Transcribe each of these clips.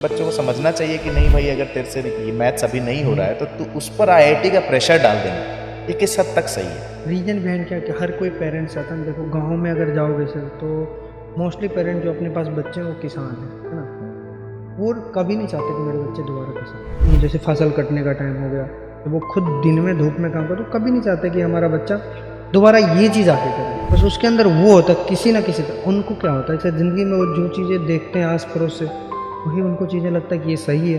बच्चों को समझना चाहिए कि नहीं भाई, अगर तेरे से ये मैथ्स अभी नहीं हो रहा है तो तू उस पर आईआईटी का प्रेशर डाल देना, ये किस हद तक सही है? रीजन बिहाइंड क्या है कि हर कोई पेरेंट्स चाहता है। देखो गाँव में अगर जाओगे सर तो मोस्टली पेरेंट जो अपने पास बच्चे हैं वो किसान है ना। वो कभी नहीं चाहते कि मेरे बच्चे दोबारा किसान, जैसे फसल कटने का टाइम हो गया तो वो खुद दिन में धूप में काम करे, तो कभी नहीं चाहते कि हमारा बच्चा दोबारा ये चीज़ आके करे। बस उसके अंदर वो होता है किसी ना किसी तरह। उनको क्या होता है जैसे ज़िंदगी में वो जो चीज़ें देखते हैं आस पड़ोस से, वही उनको चीज़ें लगता है कि ये सही है,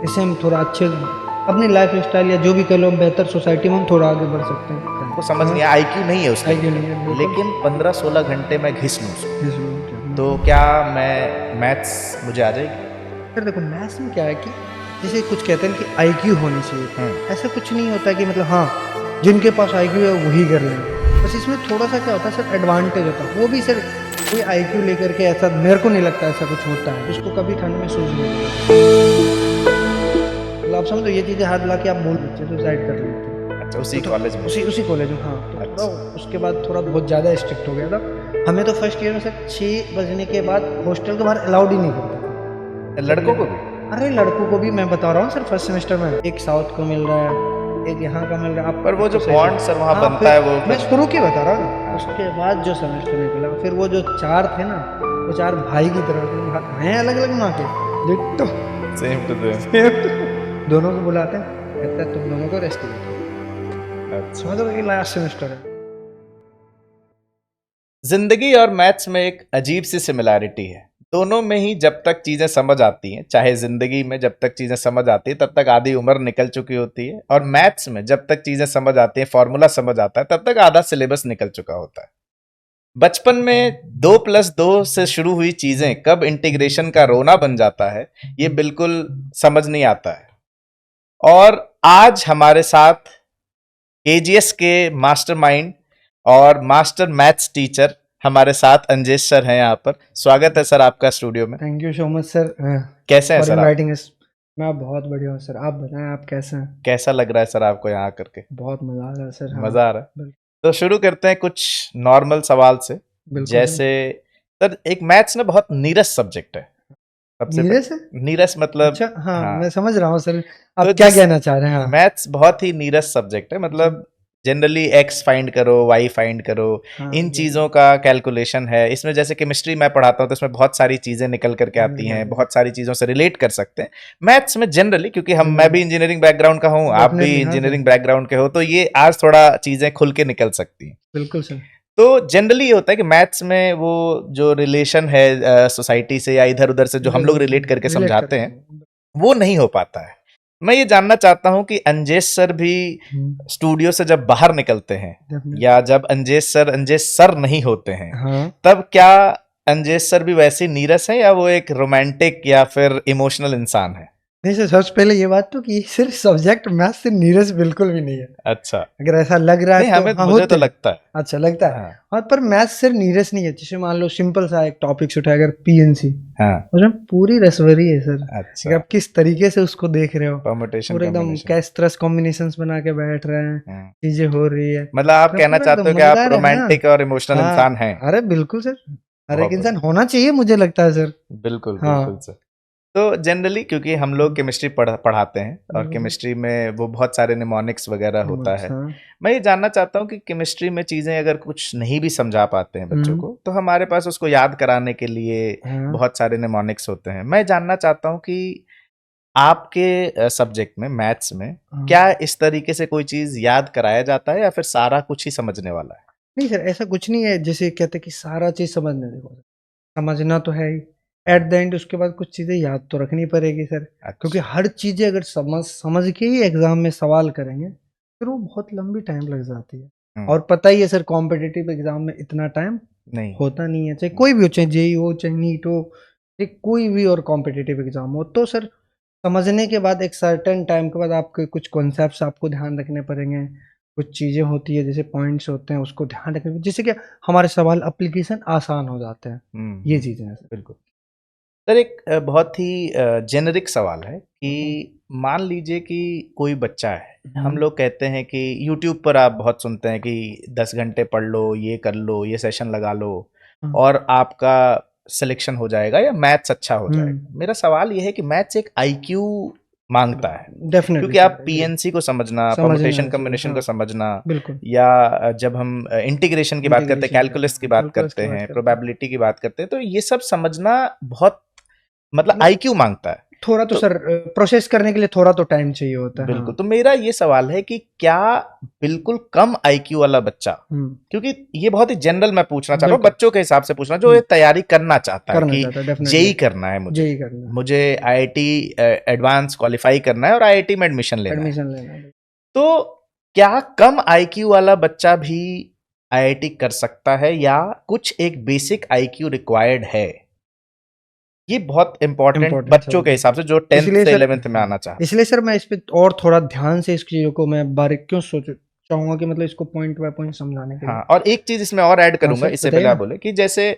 इससे हम थोड़ा अच्छे अपनी लाइफ स्टाइल या जो भी कह लो हम बेहतर सोसाइटी में हम थोड़ा आगे बढ़ सकते हैं। वो समझ नहीं, आईक्यू नहीं है उसका, आईक्यू नहीं है, लेकिन 15-16 घंटे में घिस लूँ उसको, बिल्कुल। तो क्या मैं मैथ्स मुझे आ जाएगी? फिर देखो मैथ्स में क्या है कि जैसे कुछ कहते हैं कि आईक्यू होनी चाहिए, ऐसा कुछ नहीं होता कि मतलब हाँ जिनके पास आईक्यू है वही कर लेंगे। बस इसमें थोड़ा सा क्या होता है सर, एडवांटेज होता है। वो भी सर कोई आईक्यू लेकर के ऐसा मेरे को नहीं लगता ऐसा कुछ होता है, उसको कभी ठंड में सूझ नहीं होता। मतलब आप समझो ये चीज़ें हाथ ला के आप बोल बच्चे सुसाइड कर लेते हैं। अच्छा, उसी कॉलेज में? उसी कॉलेज में हाँ। तो अच्छा। उसके बाद थोड़ा बहुत ज़्यादा स्ट्रिक्ट हो गया था। हमें तो फर्स्ट ईयर में सर 6 बजने के बाद हॉस्टल के बाहर अलाउड ही नहीं करता था। लड़कों को भी? अरे लड़कों को भी मैं बता रहा हूँ सर, फर्स्ट सेमेस्टर में एक साउथ को मिल रहा है, एक यहाँ का मिल रहा है। पर वो जो बॉन्ड सर वहाँ बनता है वो मैं शुरू की बता रहा हूँ ना। उसके बाद जो सेमेस्टर निकला फिर वो जो 4 थे ना, वो 4 भाई की तरह हैं, अलग अलग माँ के डिट्टो, सेम टू सेम। दोनों को बुलाते हैं, कहते हैं तुम दोनों को रेस्ट दो। अच्छा, मतलब ये लास्ट सेमेस्टर है। जिंदगी और मैथ्स में एक अजीब सी सिमिलैरिटी है। दोनों में ही जब तक चीजें समझ आती हैं, चाहे जिंदगी में जब तक चीजें समझ आती है तब तक आधी उम्र निकल चुकी होती है, और मैथ्स में जब तक चीजें समझ आती हैं, फॉर्मूला समझ आता है, तब तक आधा सिलेबस निकल चुका होता है। बचपन में 2+2 से शुरू हुई चीजें कब इंटीग्रेशन का रोना बन जाता है, ये बिल्कुल समझ नहीं आता है। और आज हमारे साथ केजीएस के मास्टरमाइंड और मास्टर मैथ्स टीचर हमारे साथ अंजेश सर हैं यहाँ पर। स्वागत है सर आपका स्टूडियो में। Thank you so much sir. कैसे हैं सर आप? मैं बहुत बढ़िया हूँ सर, आप बताएं आप कैसे हैं? कैसा लग रहा है सर आपको यहाँ करके? बहुत मजा आ रहा है सर। हाँ, मजा आ रहा है? तो शुरू करते हैं कुछ नॉर्मल सवाल से। जैसे सर, एक मैथ्स ना बहुत नीरस सब्जेक्ट है। नीरस है? नीरस मतलब? अच्छा हाँ, हाँ, मैं समझ रहा हूँ सर, आप तो क्या कहना चाह रहे हैं। हाँ। मैथ्स बहुत ही नीरस सब्जेक्ट है, मतलब जनरली एक्स फाइंड करो, वाई फाइंड करो, हाँ, इन चीज़ों का कैलकुलेशन है इसमें। जैसे केमिस्ट्री मैं पढ़ाता हूँ तो इसमें बहुत सारी चीज़ें निकल करके आती हैं, बहुत सारी चीज़ों से रिलेट कर सकते हैं। मैथ्स में जनरली, क्योंकि मैं भी इंजीनियरिंग बैकग्राउंड का हूँ, आप भी इंजीनियरिंग बैकग्राउंड के हो, तो ये आज थोड़ा चीज़ें खुल के निकल सकती हैं। बिल्कुल सर। तो जनरली ये होता है कि मैथ्स में वो जो रिलेशन है सोसाइटी से या इधर उधर से जो हम लोग रिलेट करके समझाते हैं, वो नहीं हो पाता है। मैं ये जानना चाहता हूं कि अंजेश सर भी स्टूडियो से जब बाहर निकलते हैं, या जब अंजेश सर नहीं होते हैं, हाँ। तब क्या अंजेश सर भी वैसे नीरस है, या वो एक रोमांटिक या फिर इमोशनल इंसान है? नहीं सर, सबसे पहले ये बात तो कि सिर्फ सब्जेक्ट मैथ से नीरस बिल्कुल भी नहीं है। अच्छा, अगर ऐसा लग रहा है नहीं, तो हमें हाँ, मुझे तो लगता है। अच्छा लगता है। हाँ। और पर मैथ सिर्फ नीरस नहीं है। जैसे मान लो सिंपल सा एक टॉपिक उठाए, अगर पीएनसी, हाँ, उसमें पूरी रसवरी है सर। अच्छा, अगर आप किस तरीके से उसको देख रहे हो, परम्यूटेशन पूरे एकदम कैश त्रस कॉम्बिनेशंस बना के बैठ रहे हैं, चीजें हो रही है। मतलब आप कहना चाहते हो कि आप रोमांटिक और इमोशनल इंसान हैं? अरे बिल्कुल सर, हर एक बहुत इंसान होना चाहिए, मुझे लगता है सर। बिल्कुल हाँ। बिल्कुल सर। तो जनरली क्योंकि हम लोग केमिस्ट्री पढ़ाते हैं, और केमिस्ट्री में वो बहुत सारे निमोनिक्स वगैरह होता है। मैं ये जानना चाहता हूँ कि केमिस्ट्री में चीज़ें अगर कुछ नहीं भी समझा पाते हैं बच्चों को, तो हमारे पास उसको याद कराने के लिए बहुत सारे निमोनिक्स होते हैं। मैं जानना चाहता हूँ कि आपके सब्जेक्ट में, मैथ्स में, क्या इस तरीके से कोई चीज़ याद कराया जाता है, या फिर सारा कुछ ही समझने वाला है? नहीं सर, ऐसा कुछ नहीं है जैसे कहते कि सारा चीज़ समझने, देखो समझना तो है ही, एट द एंड उसके बाद कुछ चीज़ें याद तो रखनी पड़ेगी सर। अच्छा। क्योंकि हर चीज़ें अगर समझ के ही एग्जाम में सवाल करेंगे फिर वो बहुत लंबी टाइम लग जाती है। और पता ही है सर, कॉम्पिटिटिव एग्जाम में इतना टाइम नहीं होता नहीं है, चाहे कोई भी हो, चाहे जेई हो, चाहे नीट हो, चाहे कोई भी और कॉम्पिटिटिव एग्जाम हो। तो सर समझने के बाद एक सर्टेन टाइम के बाद आपके कुछ कॉन्सेप्ट्स आपको ध्यान रखने पड़ेंगे, कुछ चीज़ें होती है जैसे पॉइंट्स होते हैं उसको ध्यान रखने, जिससे कि हमारे सवाल एप्लीकेशन आसान हो जाते हैं। ये चीज़ें हैं सर। बिल्कुल सर। एक बहुत ही जेनरिक सवाल है कि मान लीजिए कि कोई बच्चा है, हम लोग कहते हैं कि यूट्यूब पर आप बहुत सुनते हैं कि 10 घंटे पढ़ लो, ये कर लो, ये सेशन लगा लो, और आपका सिलेक्शन हो जाएगा या मैथ्स अच्छा हो जाएगा। हम्म। मेरा सवाल ये है कि मैथ्स एक आईक्यू मांगता है, डेफिनेटली क्योंकि आप पीएनसी को समझना, समझना परमुटेशन चाहिए, कॉम्बिनेशन को हाँ समझना, बिल्कुल। या जब हम इंटीग्रेशन की बात करते हैं, इंटीग्रेशन करते कैलकुलस की हैं, बात कैलकुलस करते की बात हैं, करते हैं, प्रोबेबिलिटी की बात करते हैं, तो ये सब समझना बहुत मतलब मतलब आईक्यू मांगता है। थोड़ा तो तो सर प्रोसेस करने के लिए थोड़ा तो टाइम चाहिए होता है, बिल्कुल, हाँ। तो मेरा ये सवाल है कि क्या बिल्कुल कम आईक्यू वाला बच्चा, हम्म। क्योंकि ये बहुत ही जनरल मैं पूछना चाह रहा हूँ, बिल्कुल। बच्चों के हिसाब से पूछना, जो ये तैयारी करना चाहता है करना कि चाहता है डेफिनेटली। जेई करना है, मुझे जेई करना है, मुझे आईआईटी एडवांस क्वालिफाई करना है और आईआईटी में एडमिशन लेना है, एडमिशन लेना है। तो क्या कम आईक्यू वाला बच्चा भी आईआईटी कर सकता है, या कुछ एक बेसिक आईक्यू रिक्वायर्ड है? ये बहुत इंपॉर्टेंट इम्पोर्टेंट बच्चों सर, के हिसाब से जो 10th इसलिए से सर 11th में आना चाहते इसलिए सर मैं इस पे और थोड़ा ध्यान से इस चीज़ों को मैं बारीक क्यों सोच चाहूंगा कि मतलब इसको पॉइंट बाय पॉइंट समझाने के हैं। लिए। हाँ, और एक चीज इसमें और ऐड हाँ करूंगा, सर इससे बताइए पहले आप ना। बोले कि जैसे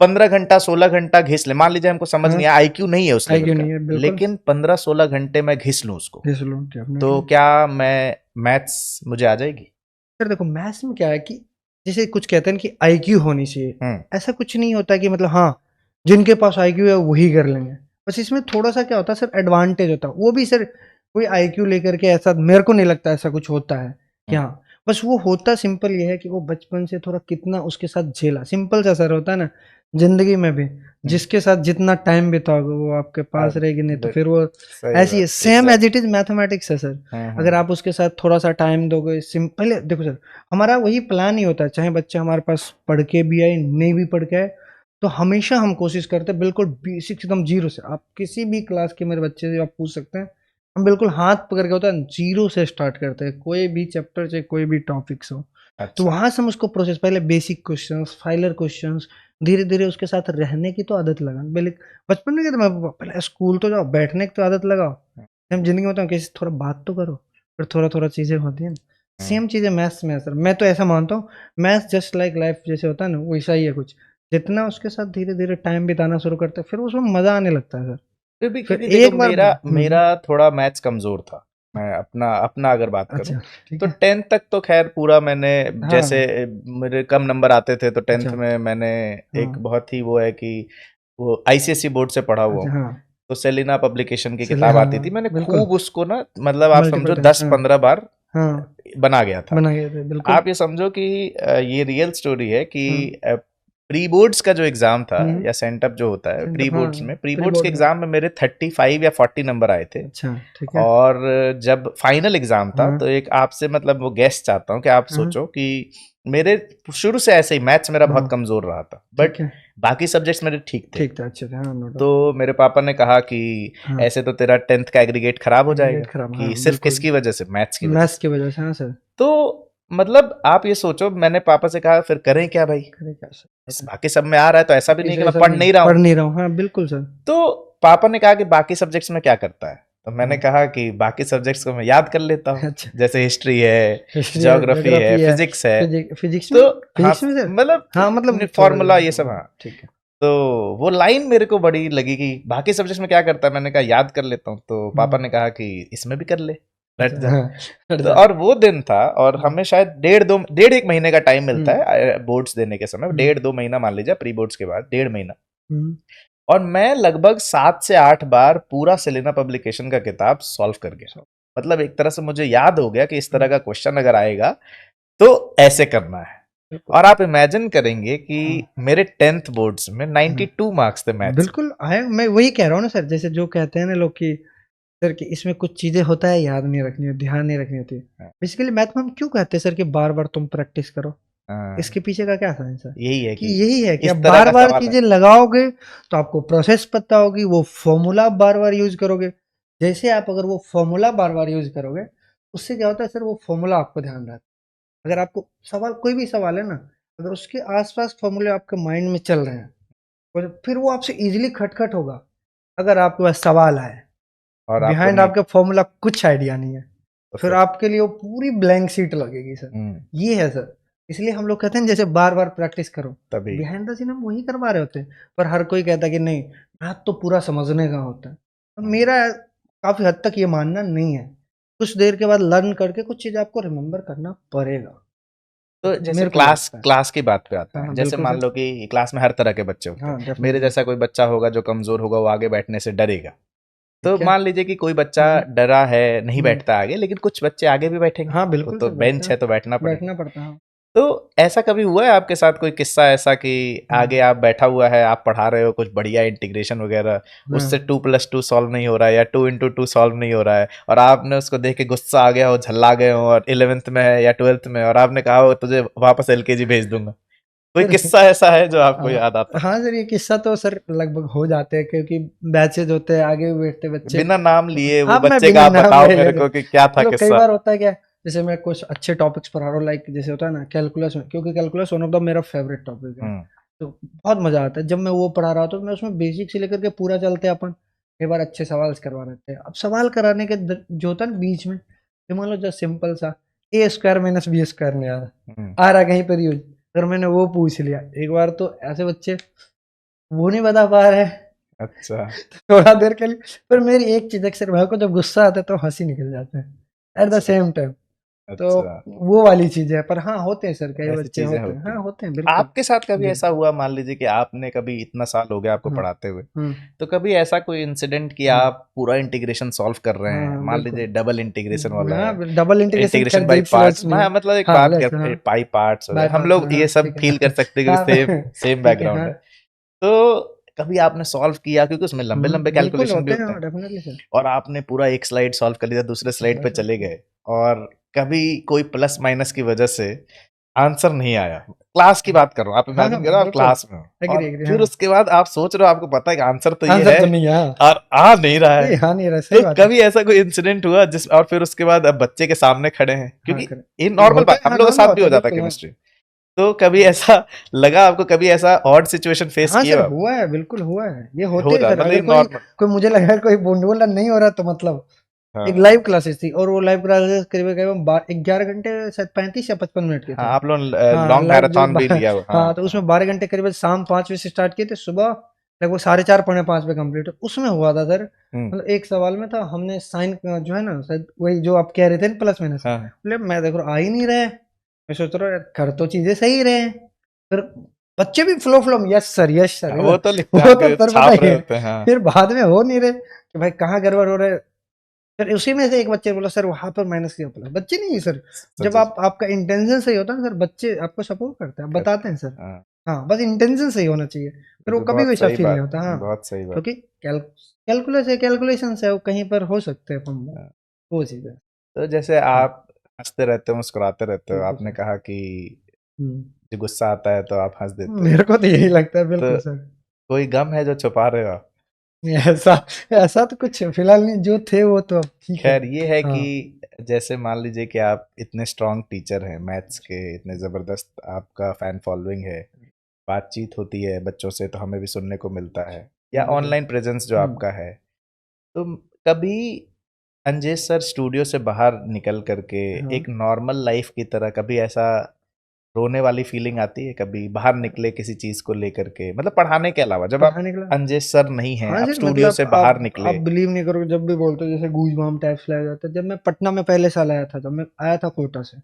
15 घंटा 16 घंटा घिस ले, मान लीजिए हमको समझ हाँ नहीं आया, आईक्यू नहीं है उस लेवल आईक्यू का, नहीं है बिल्कुल। लेकिन 15-16 घंटे मैं घिस लूं उसको, ये सुनो तो डेफिनेटली। क्या मैं मैथ्स मुझे आ जाएगी? सर देखो मैथ्स में क्या है कि जैसे कुछ कहते हैं ना कि आईक्यू होनी चाहिए, हम्म। ऐसा कुछ नहीं होता कि मतलब हाँ जिनके पास आईक्यू है वही कर लेंगे। बस इसमें थोड़ा सा क्या होता है सर एडवांटेज होता है, वो भी सर कोई आईक्यू लेकर के ऐसा मेरे को नहीं लगता ऐसा कुछ होता है कि हम्म। हाँ। बस वो होता सिंपल ये है कि वो बचपन से थोड़ा कितना उसके साथ झेला, सिंपल सा सर होता है ना जिंदगी में भी। जिसके साथ जितना टाइम बिताओगे वो आपके हाँ, पास रहेगी, नहीं तो फिर वो सही ऐसी है, बात, same as it is mathematics है सर। अगर हम्म। आप उसके साथ थोड़ा सा टाइम दोगे, सिंपल देखो सर हमारा वही प्लान ही होता है, चाहे बच्चे हमारे पास पढ़ के भी आए नहीं भी पढ़ के आए, तो हमेशा हम कोशिश करते हैं बिल्कुल बेसिक एकदम जीरो से। आप किसी भी क्लास के मेरे बच्चे से आप पूछ सकते हैं, हम बिल्कुल हाथ पकड़ के होता है जीरो से स्टार्ट करते हैं, कोई भी चैप्टर चाहे कोई भी टॉपिक्स हो। तो अच्छा। वहां से हम उसको प्रोसेस, पहले बेसिक क्वेश्चंस, फाइलर क्वेश्चंस, धीरे धीरे उसके साथ रहने की तो आदत लगा। पहले बचपन में कहते मैं पहले स्कूल तो जाओ, बैठने की तो आदत लगाओ, हम जिंदगी में होता किसी थोड़ा बात तो करो, फिर थोड़ा थोड़ा चीजें होती हैं। हम्म। सेम चीजें मैथ्स में है सर, मैं तो ऐसा मानता हूँ मैथ्स जस्ट लाइक लाइफ जैसे होता है ना वैसा ही है कुछ। जितना उसके साथ धीरे धीरे टाइम बिताना शुरू करते हैं फिर उसमें मजा आने लगता है सर। फिर भी, फिर क्योंकि देखो एक बार मेरा मेरा थोड़ा मैथ्स कमजोर था, मैं अपना अपना अगर बात करूं, अच्छा ठीक तो है। 10th तक तो खैर पूरा मैंने, जैसे हाँ मेरे कम नंबर आते थे तो 10th अच्छा में मैंने एक हाँ बहुत ही वो है कि वो आईसीएसई बोर्ड से पढ़ा हुआ अच्छा हूँ, हाँ तो सेलिना पब्लिकेशन की चलिए किताब हाँ आती हाँ थी, मैंने बिल्कुल खूब उसको ना, मतलब आप मल्टीपल समझो टाइम्स दस हाँ। पंद्रह बार हाँ बना गया था। बना गए थे बिल्कुल। आप ये समझो कि ये रियल स्टोरी है कि हाँ प्री बोर्ड्स का जो एग्जाम था, हम्म। या सेंटअप जो होता है प्री सेंटर हाँ बोर्ड्स में, प्री प्री बोर्ड्स के बोर्ड का। एग्जाम में मेरे 35 या 40 नंबर आए थे। अच्छा ठीक है। और जब फाइनल एग्जाम था, हाँ तो एक आपसे मतलब वो गेस्ट चाहता हूँ कि आप हाँ सोचो कि मेरे शुरू से ऐसे ही मैथ्स मेरा बहुत हाँ कमजोर रहा था, ठीक बट है। बाकी सब्जेक्ट्स मेरे ठीक थे। ठीक था, अच्छे थे, हाँ नो तो डाउट। मेरे पापा ने कहा कि हाँ ऐसे तो तेरा 10th का एग्रीगेट खराब हो जाएगा, एग्रीगेट खराब, हाँ कि सिर्फ बिल्कुल। किसकी वजह से, मैथ्स की वजह मैथ्स से। की वजह से हाँ सर। तो मतलब आप ये सोचो, मैंने पापा से कहा फिर करें क्या भाई, करे क्या सर इस पता है। बाकी सब में आ रहा है, तो ऐसा भी नहीं है कि ऐसा मैं ऐसा पढ़ नहीं नहीं रहा पढ़ हूँ। नहीं रहा हूँ, हाँ बिल्कुल सर। तो पापा ने कहा कि बाकी सब्जेक्ट्स में क्या करता है, तो मैंने हाँ कहा कि बाकी सब्जेक्ट्स को मैं याद कर लेता हूँ, अच्छा जैसे हिस्ट्री है, हिस्ट्री है, ज्योग्राफी है, ज्योग्राफी है, फिजिक्स है, फिजिक्स में, तो हाँ, फिजिक्स में सर। हाँ मतलब मतलब थोड़ा फॉर्मूला ये सब, हाँ। ठीक है। तो वो लाइन मेरे को बड़ी लगी कि बाकी सब्जेक्ट्स में क्या करता है, मैंने कहा याद कर लेता हूँ, तो पापा ने कहा कि इसमें भी कर ले, बैठ अच्छा जा। हाँ हट तो जा। और वो दिन था, और हाँ हमें शायद डेढ़ एक महीने का टाइम मिलता हम्म है बोर्ड्स देने के समय, हम्म 1.5-2 महीना मान लीजिए, प्री बोर्ड्स के बाद 1.5 महीना। हम्म। और मैं लगभग 7 से 8 बार पूरा सेलेना पब्लिकेशन का किताब सॉल्व कर गया। So, मतलब एक तरह से मुझे याद हो गया कि इस तरह हम्म, का क्वेश्चन अगर आएगा तो ऐसे करना है। बिल्कुल। और आप इमेजिन करेंगे कि हाँ मेरे 10th बोर्ड्स में हाँ 92 मार्क्स थे मैथ्स में। बिल्कुल आए, मैं वही कह रहा हूँ ना सर, जैसे जो कहते हैं ना लोग कि सर कि इसमें कुछ चीजें होता है याद नहीं रखनी होती, ध्यान नहीं रखनी होती। हाँ, बेसिकली मैथ में हम क्यों कहते हैं सर कि बार बार तुम प्रैक्टिस करो, हाँ, इसके पीछे का क्या साइंस है? यही है कि कि यही है कि आप इस तरह बार का बार सवाल है। चीजें लगाओगे तो आपको प्रोसेस पता होगी, वो फॉर्मूला आप बार बार यूज करोगे। जैसे आप अगर वो फॉर्मूला बार बार यूज करोगे उससे क्या होता है सर, वो फॉर्मूला आपको ध्यान रहता है। अगर आपको सवाल, कोई भी सवाल है ना, अगर उसके आसपास फॉर्मूले आपके माइंड में चल रहे हैं और फिर वो आपसे इजीली खटखट होगा। अगर आपके पास सवाल है, और आपको बिहाइंड नहीं, आपके फॉर्मूला कुछ आइडिया नहीं है, तो फिर फिर आपके लिए वो पूरी ब्लैंक सीट लगेगी सर। हम्म, ये है सर, इसलिए हम लोग कहते हैं जैसे बार बार प्रैक्टिस करो। तभी। बिहाइंड द सीन हम वही करवा रहे होते हैं, पर हर कोई कहता है कि नहीं मैथ तो पूरा समझने का होता है। तो हम्म। मेरा काफी हद तक ये मानना नहीं है, कुछ देर के बाद लर्न करके कुछ चीज आपको रिमेम्बर करना पड़ेगा। तो जैसे मेरे को क्लास लगता है। क्लास की बात पे आता हाँ है, जैसे बिल्कुल मान सर। लो कि क्लास में हर तरह के बच्चे होते हाँ हैं, मेरे डेफिनेटली। जैसा कोई बच्चा होगा जो कमजोर होगा, वो आगे बैठने से डरेगा। तो ठीक है। मान लीजिए कि कोई बच्चा डरा है, नहीं हम्म। बैठता आगे, लेकिन कुछ बच्चे आगे भी बैठेंगे, हाँ वो बिल्कुल तो सर, बेंच बैठना है तो बैठना पड़ेगा। बैठना पड़ता है। तो ऐसा कभी हुआ है आपके साथ कोई किस्सा ऐसा कि आगे आप बैठा हुआ है, आप पढ़ा रहे हो कुछ बढ़िया इंटीग्रेशन वगैरह, उससे हाँ 2+2 सॉल्व नहीं हो रहा है या 2x2 सॉल्व नहीं हो रहा है, और आपने उसको देख के गुस्सा आ गया हो, झल्ला गए हो, और 11th में है या 12th में, और आपने कहा हो तुझे वापस एलकेजी भेज दूंगा? कोई सर। किस्सा ऐसा है जो आपको हाँ याद आता हाँ सर, ये किस्सा तो सर लगभग हो जाते हैं, क्योंकि बैचेज होते हैं, आगे भी बैठते है? बच्चे। बिना नाम लिए वो अब मैं बच्चे का बिना आप नाम बताओ ले ले मेरे रहे, को कि क्या था मतलब कई किस्सा। बार होता है क्या, जैसे मैं कुछ अच्छे टॉपिक्स पढ़ा रहा हूँ, लाइक जैसे होता है ना कैलकुलस में, क्योंकि कैलकुलस वन ऑफ द मेरा फेवरेट टॉपिक है। हम्म। तो बहुत मजा आता है जब मैं वो पढ़ा रहा हूँ, तो मैं उसमें बेसिक से लेकर के पूरा चलते हैं अपन। कई बार अच्छे सवाल करवा रहते हैं, अब सवाल कराने के जो होता है ना बीच में, ये मान लो जो सिंपल सा a² - b² नहीं आ हम्म। रहा, आ रहा कहीं पर यूज, अगर मैंने वो पूछ लिया एक बार, तो ऐसे बच्चे वो नहीं बता पा रहे हैं अच्छा। थोड़ा देर के लिए। पर मेरी एक चीज अक्सर, मेरे को जब गुस्सा आता है तो हंसी निकल जाता है एट द अच्छा। Same time. तो अच्छा। वो वाली चीज है, पर हाँ होते हैं सर, कई ऐसी बच्चे चीजें होते हैं, होती हाँ हैं। होते हैं बिल्कुल। आपके साथ कभी जी। ऐसा हुआ, मान लीजिए कि आपने कभी, इतना साल हो गया आपको हाँ। पढ़ाते हुए, हम्म। तो कभी ऐसा कोई इंसिडेंट कि हम्म। आप पूरा इंटीग्रेशन सॉल्व कर रहे हाँ हैं, हाँ मान बिल्कुल। लीजिए डबल इंटीग्रेशन वाला है, हाँ डबल इंटीग्रेशन इंटीग्रेशन खैर बाय डीप पार्ट्स, सिलेबस नहीं है। मैं मतलब एक हाँ बात लेस करते हाँ। हैं बाई पार्ट्स बाय वगैरह, हम पार्ट्स लोग हाँ ये सब ठीक है। फील कर सकते हैं हाँ क्योंकि सेम सेम ठीक है बैकग्राउंड हाँ। है। तो कभी आपने सॉल्व किया, क्योंकि उसमें लंबे लंबे बिल्कुल कैलकुलेशन भी होते होते हैं हैं, डेफिनेटली सर। और आपने पूरा एक स्लाइड सॉल्व कर लिया, दूसरे स्लाइड पे चले गए, और कभी कोई प्लस माइनस की वजह से आंसर नहीं आया, क्लास की बात कर रहा हूँ, आप हाँ हाँ इमेजिन करो आप बिल्कुल। क्लास में हो, एग्री और एग्री फिर हाँ। उसके बाद आप सोच रहे हो, आपको पता है कि आंसर तो ये आंसर है, तो नहीं है हाँ। और आ नहीं रहा है। ये हाँ नहीं रहा, सही तो बात है। कभी ऐसा कोई इंसिडेंट हुआ जिस, और फिर उसके बाद अब बच्चे के सामने खड़े हैं, हाँ क्योंकि करें। ये नॉर्मल होता बात है हम हाँ, लोगों के नॉर्मल साथ भी होता हो है जाता है बिल्कुल हाँ। केमिस्ट्री। तो कभी ऐसा लगा आपको, कभी ऐसा ऑड सिचुएशन फेस हाँ किया सर आप? हुआ है, बिल्कुल हुआ है, ये होते हो हैं जा सर। मतलब ये अगर कोई नॉर्मल। कोई मुझे लगा कोई बोलने नहीं हो रहा, तो मतलब एक हाँ। लाइव क्लासेस थी, और वो लाइव क्लासेस करीब करीब 11 घंटे शायद 35 या 55 मिनट के हाँ, थे। आप लोग हाँ लॉन्ग लाइव जो मैराथन भी लिया हुआ, हाँ तो हाँ हाँ। उसमें 12 घंटे करीब शाम 5 बजे से स्टार्ट किए थे, सुबह लगभग 4:30 5 पे कंप्लीट। उसमें हुआ था सर, हम्म। मतलब एक सवाल में था, हमने साइन जो है ना शायद वही जो आप कह रहे थे प्लस माइनस, हाँ बोले मैं देख रहा आ ही नहीं रहा है। मैं सोच रहा हूँ यार कर तो चीजें सही रहे हैं, फिर बच्चे भी फ्लो फ्लो में यस सर यस सर हाँ, यस वो सर, तो लिखते हैं, वो तो आपके सर छाप रहे बताइए। होते हैं, हाँ। फिर बाद में हो नहीं रहे कि भाई कहाँ गड़बड़ हो रहा है। फिर उसी में से एक बच्चे ने बोला सर वहां पर माइनस किया प्लस, बच्चे नहीं सर, सच जब सच आप आपका इंटेंशन सही होता है ना सर, बच्चे आपको सपोर्ट करते हैं, करते बताते हैं हैं, सर। हाँ। हाँ बस इंटेंशन सही होना चाहिए, ये फिर वो तो कभी बहुत वैसा सही फील नहीं बात, होता हाँ। बहुत सही बात। क्योंकि कैलकुलस है, कैलकुलेशन है, वो कहीं पर हो सकते हैं अपन, हाँ। वो चीज़ है। तो जैसे हम्म, आप हंसते रहते हो, मुस्कुराते रहते हो, बिल्कुल आपने सर। कहा कि हम्म, जो गुस्सा आता है तो आप हंस देते हो, मेरे को तो यही लगता है तो बिल्कुल सर। कोई गम है जो छुपा रहे हो आप? ऐसा ऐसा तो कुछ फिलहाल नहीं, जो थे वो तो अब ठीक है। खैर ये है हाँ कि जैसे मान लीजिए कि आप इतने स्ट्रांग टीचर हैं मैथ्स के, इतने ज़बरदस्त आपका फैन फॉलोइंग है, बातचीत होती है बच्चों से तो हमें भी सुनने को मिलता है, या बिल्कुल। ऑनलाइन प्रेजेंस जो हम्म। आपका है, तो कभी अंजेश सर स्टूडियो से बाहर निकल करके हाँ एक नॉर्मल लाइफ की तरह कभी ऐसा रोने वाली फीलिंग आती है, कभी बाहर निकले किसी चीज को लेकर के, मतलब पढ़ाने के अलावा, जब आप पढ़ाने के लिए। अंजेश सर नहीं हैं, हाँ आप सर स्टूडियो मतलब से बाहर आप निकले। बिलीव नहीं करोगे, जब भी बोलते हो जैसे गूजबम्प टाइप्स लाया जाता है, जब मैं पटना में पहले साल आया था, जब मैं आया था कोटा से।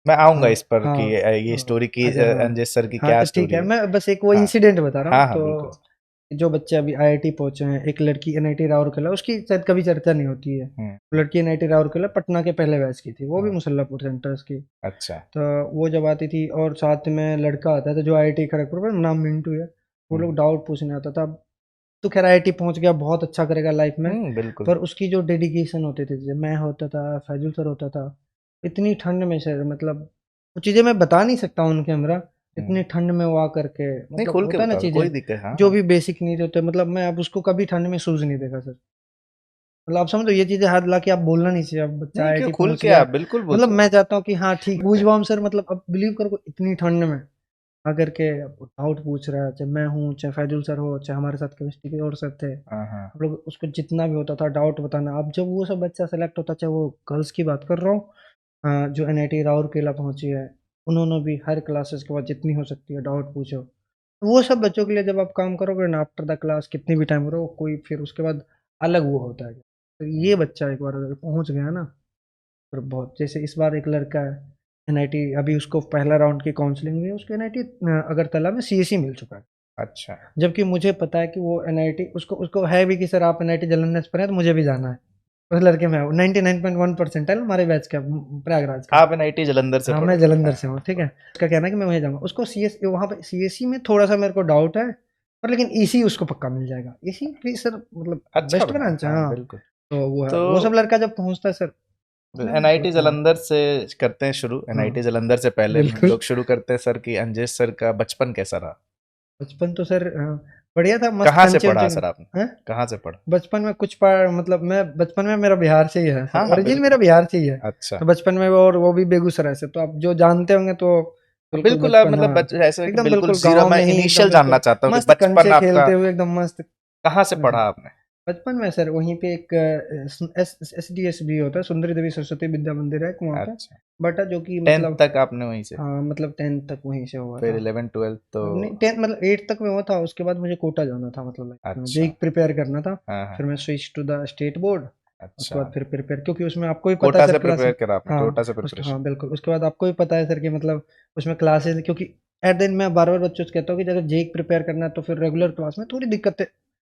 मैं आऊंगा हाँ इस पर हाँ कि ये हाँ, स्टोरी की, अच्छा हाँ। अंजेश सर की हाँ क्या तो ठीक स्टोरी है, है। मैं बस एक वो हाँ इंसिडेंट बता रहा हूँ। हाँ हाँ बिल्कुल। तो जो बच्चे अभी आईआईटी पहुंचे हैं, एक लड़की एनआईटी राउरकेला, उसकी शायद कभी चर्चा नहीं होती है। हम्म। वो लड़की एनआईटी राउरकेला पटना के पहले बैच की थी, वो भी हम्म। मुसल्लापुर सेंटर्स की। अच्छा। तो वो जब आती थी, और साथ में लड़का आता था जो आईआईटी खड़गपुर में, नाम मिंटू है, वो लोग डाउट पूछने आता था। तो खैर आईआईटी पहुंच गया, बहुत अच्छा करेगा लाइफ में। बिल्कुल। पर उसकी जो डेडिकेशन होती थी, जैसे मैं होता था, फैजुल सर होता था, इतनी ठंड में सर, मतलब वो चीज़ें मैं बता नहीं सकता हूँ उनके हमरा। हम्म। इतनी ठंड में वो आकर के, नहीं, मतलब खुल के होता है ना बताओ, चीज़ें कोई दिक्कत, हाँ जो हाँ। भी बेसिक नीड होते हैं, मतलब मैं अब उसको कभी ठंड में शूज नहीं देखा सर। मतलब आप समझो ये चीज़ें हाथ ला के आप बोलना नहीं चाहिए, अब बच्चा नहीं, क्यों, आईआईटी खुल पहुंच के गया। आप बिल्कुल बोल मतलब मैं सकते चाहता हूँ कि हाँ ठीक हैं। गूजबम्प सर, मतलब अब बिलीव करो इतनी ठंड में अगर के डाउट पूछ रहा है, चाहे मैं हूँ, चाहे फैजुल सर हो, चाहे हमारे साथ केमिस्ट्री के और सर थे, हाँ हाँ। हम लोग उसको जितना भी होता था डाउट बताना। अब जब वो सब बच्चा सेलेक्ट होता, चाहे वो गर्ल्स की बात कर रहा हूँ, जो एनआईटी राउरकेला पहुंची है, उन्होंने भी हर क्लासेस के बाद जितनी हो सकती है डाउट पूछो। वो सब बच्चों के लिए जब आप काम करोगे ना, आफ्टर द क्लास कितनी भी टाइम रहो, कोई फिर उसके बाद अलग वो होता है। तो ये हम्म। बच्चा एक बार अगर पहुंच गया ना, फिर बहुत, जैसे इस बार एक लड़का है, एनआईटी अभी उसको पहला राउंड की काउंसलिंग हुई है, उसको एनआईटी अगरतला में सीएससी मिल चुका है। अच्छा, जबकि मुझे पता है कि वो एनआईटी उसको उसको है भी कि सर आप एनआईटी जालंधर से पढ़े हैं, तो मुझे भी जाना है। उस लड़के में 99.1 परसेंटाइल हमारे बैच का, प्रयागराज का। आप एनआईटी जालंधर से हाँ, पढ़े मैं थे? जालंधर से हूँ, ठीक है। उसका कहना है कि मैं वहीं जाऊँगा। उसको सीएस वहाँ पे सीएससी में थोड़ा-सा मेरे को डाउट है, पर लेकिन ईसी उसको पक्का मिल जाएगा। ईसी भी सर मतलब अच्छा बेस्ट ब्रांच, ब्रांच है, हाँ हाँ। बिल्कुल। तो वो है, तो वो सब लड़का जब पहुँचता है सर, अपने आप एनआईटी होता है। जालंधर से करते हैं शुरू। हाँ, एनआईटी जालंधर से पहले हम बिल्कुल। लोग शुरू करते हैं सर कि अंजेश सर का बचपन कैसा रहा? बचपन तो सर बढ़िया था, मस्त कहाँ से पढ़ा कंचे-वंचे सर आपने? हैं? कहाँ से पढ़ा? बचपन में कुछ पढ़ मतलब मैं बचपन में मेरा बिहार से ही है सर, हाँ हाँ ओरिजिन मेरा बिल्कुल। बिहार से ही है। अच्छा, तो बचपन में और वो भी बेगूसराय से, तो आप जो जानते होंगे तो बिल्कुल बिल्कुल आप बचपन, मतलब हाँ। ऐसे कि एकदम बिल्कुल बिल्कुल जीरो, गाँव मैं में ही एकदम इनिशियल जानना बिल्कुल चाहता हूँ कि मस्त बचपन कंचे आपका खेलते हुए एकदम मस्त। कहाँ से वैसे पढ़ा आपने? बचपन में सर वहीं पे एक एसडीएसबी होता है, सुंदरी देवी सरस्वती विद्या मंदिर है एक वहाँ पे, अच्छा, बटा जो कि 10th मतलब, तक आपने वहीं से? हाँ मतलब 10th तक वहीं से हुआ फिर था। 11 12 तो? नहीं 10th मतलब 8th तक में हुआ था, उसके बाद मुझे कोटा जाना था, मतलब लाइक अच्छा, जेई प्रिपेयर करना था। हाँ हाँ, फिर मैं switch to the state board. उसके अच्छा। बाद फिर प्रिपेयर, क्योंकि उसमें आपको भी पता है कोटा सर से क्लास। प्रिपेयर करा आपने? हाँ, कोटा से उसके, प्रिपरेशन? हाँ बिल्कुल। उसके बाद आपको भी पता है सर कि मतलब उसमें क्लासेस, क्योंकि एट दिन मैं बार बार बच्चों से कहता हूँ कि अगर जेई प्रिपेयर करना है तो फिर रेगुलर क्लास में थोड़ी दिक्कतें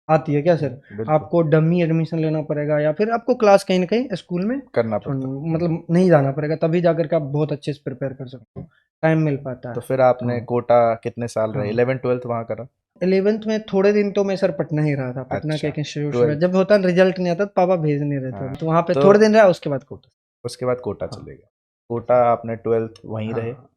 आती है क्या सर। बिल्कुल, आपको डमी एडमिशन लेना पड़ेगा, या फिर आपको क्लास कहीं ना कहीं स्कूल में करना पड़ता है। मतलब नहीं जाना पड़ेगा, तभी जाकर के आप बहुत अच्छे से प्रिपेयर कर सकते हो, टाइम मिल पाता तो है। फिर आपने तो कोटा कितने साल रहे? हाँ, 11 12th वहाँ करा? 11th में थोड़े दिन तो मैं सर पटना ही रहा था, पटना के अच्छा, एक इंस्टीट्यूट में। 12th? जब होता रिजल्ट नहीं आता तो पापा भेज नहीं रहे थे, हाँ, तो वहाँ पे तो थोड़े दिन रहा, उसके बाद कोटा। उसके बाद कोटा हाँ, चले गए। कोटा आपने 12th वहीं रहे? हाँ।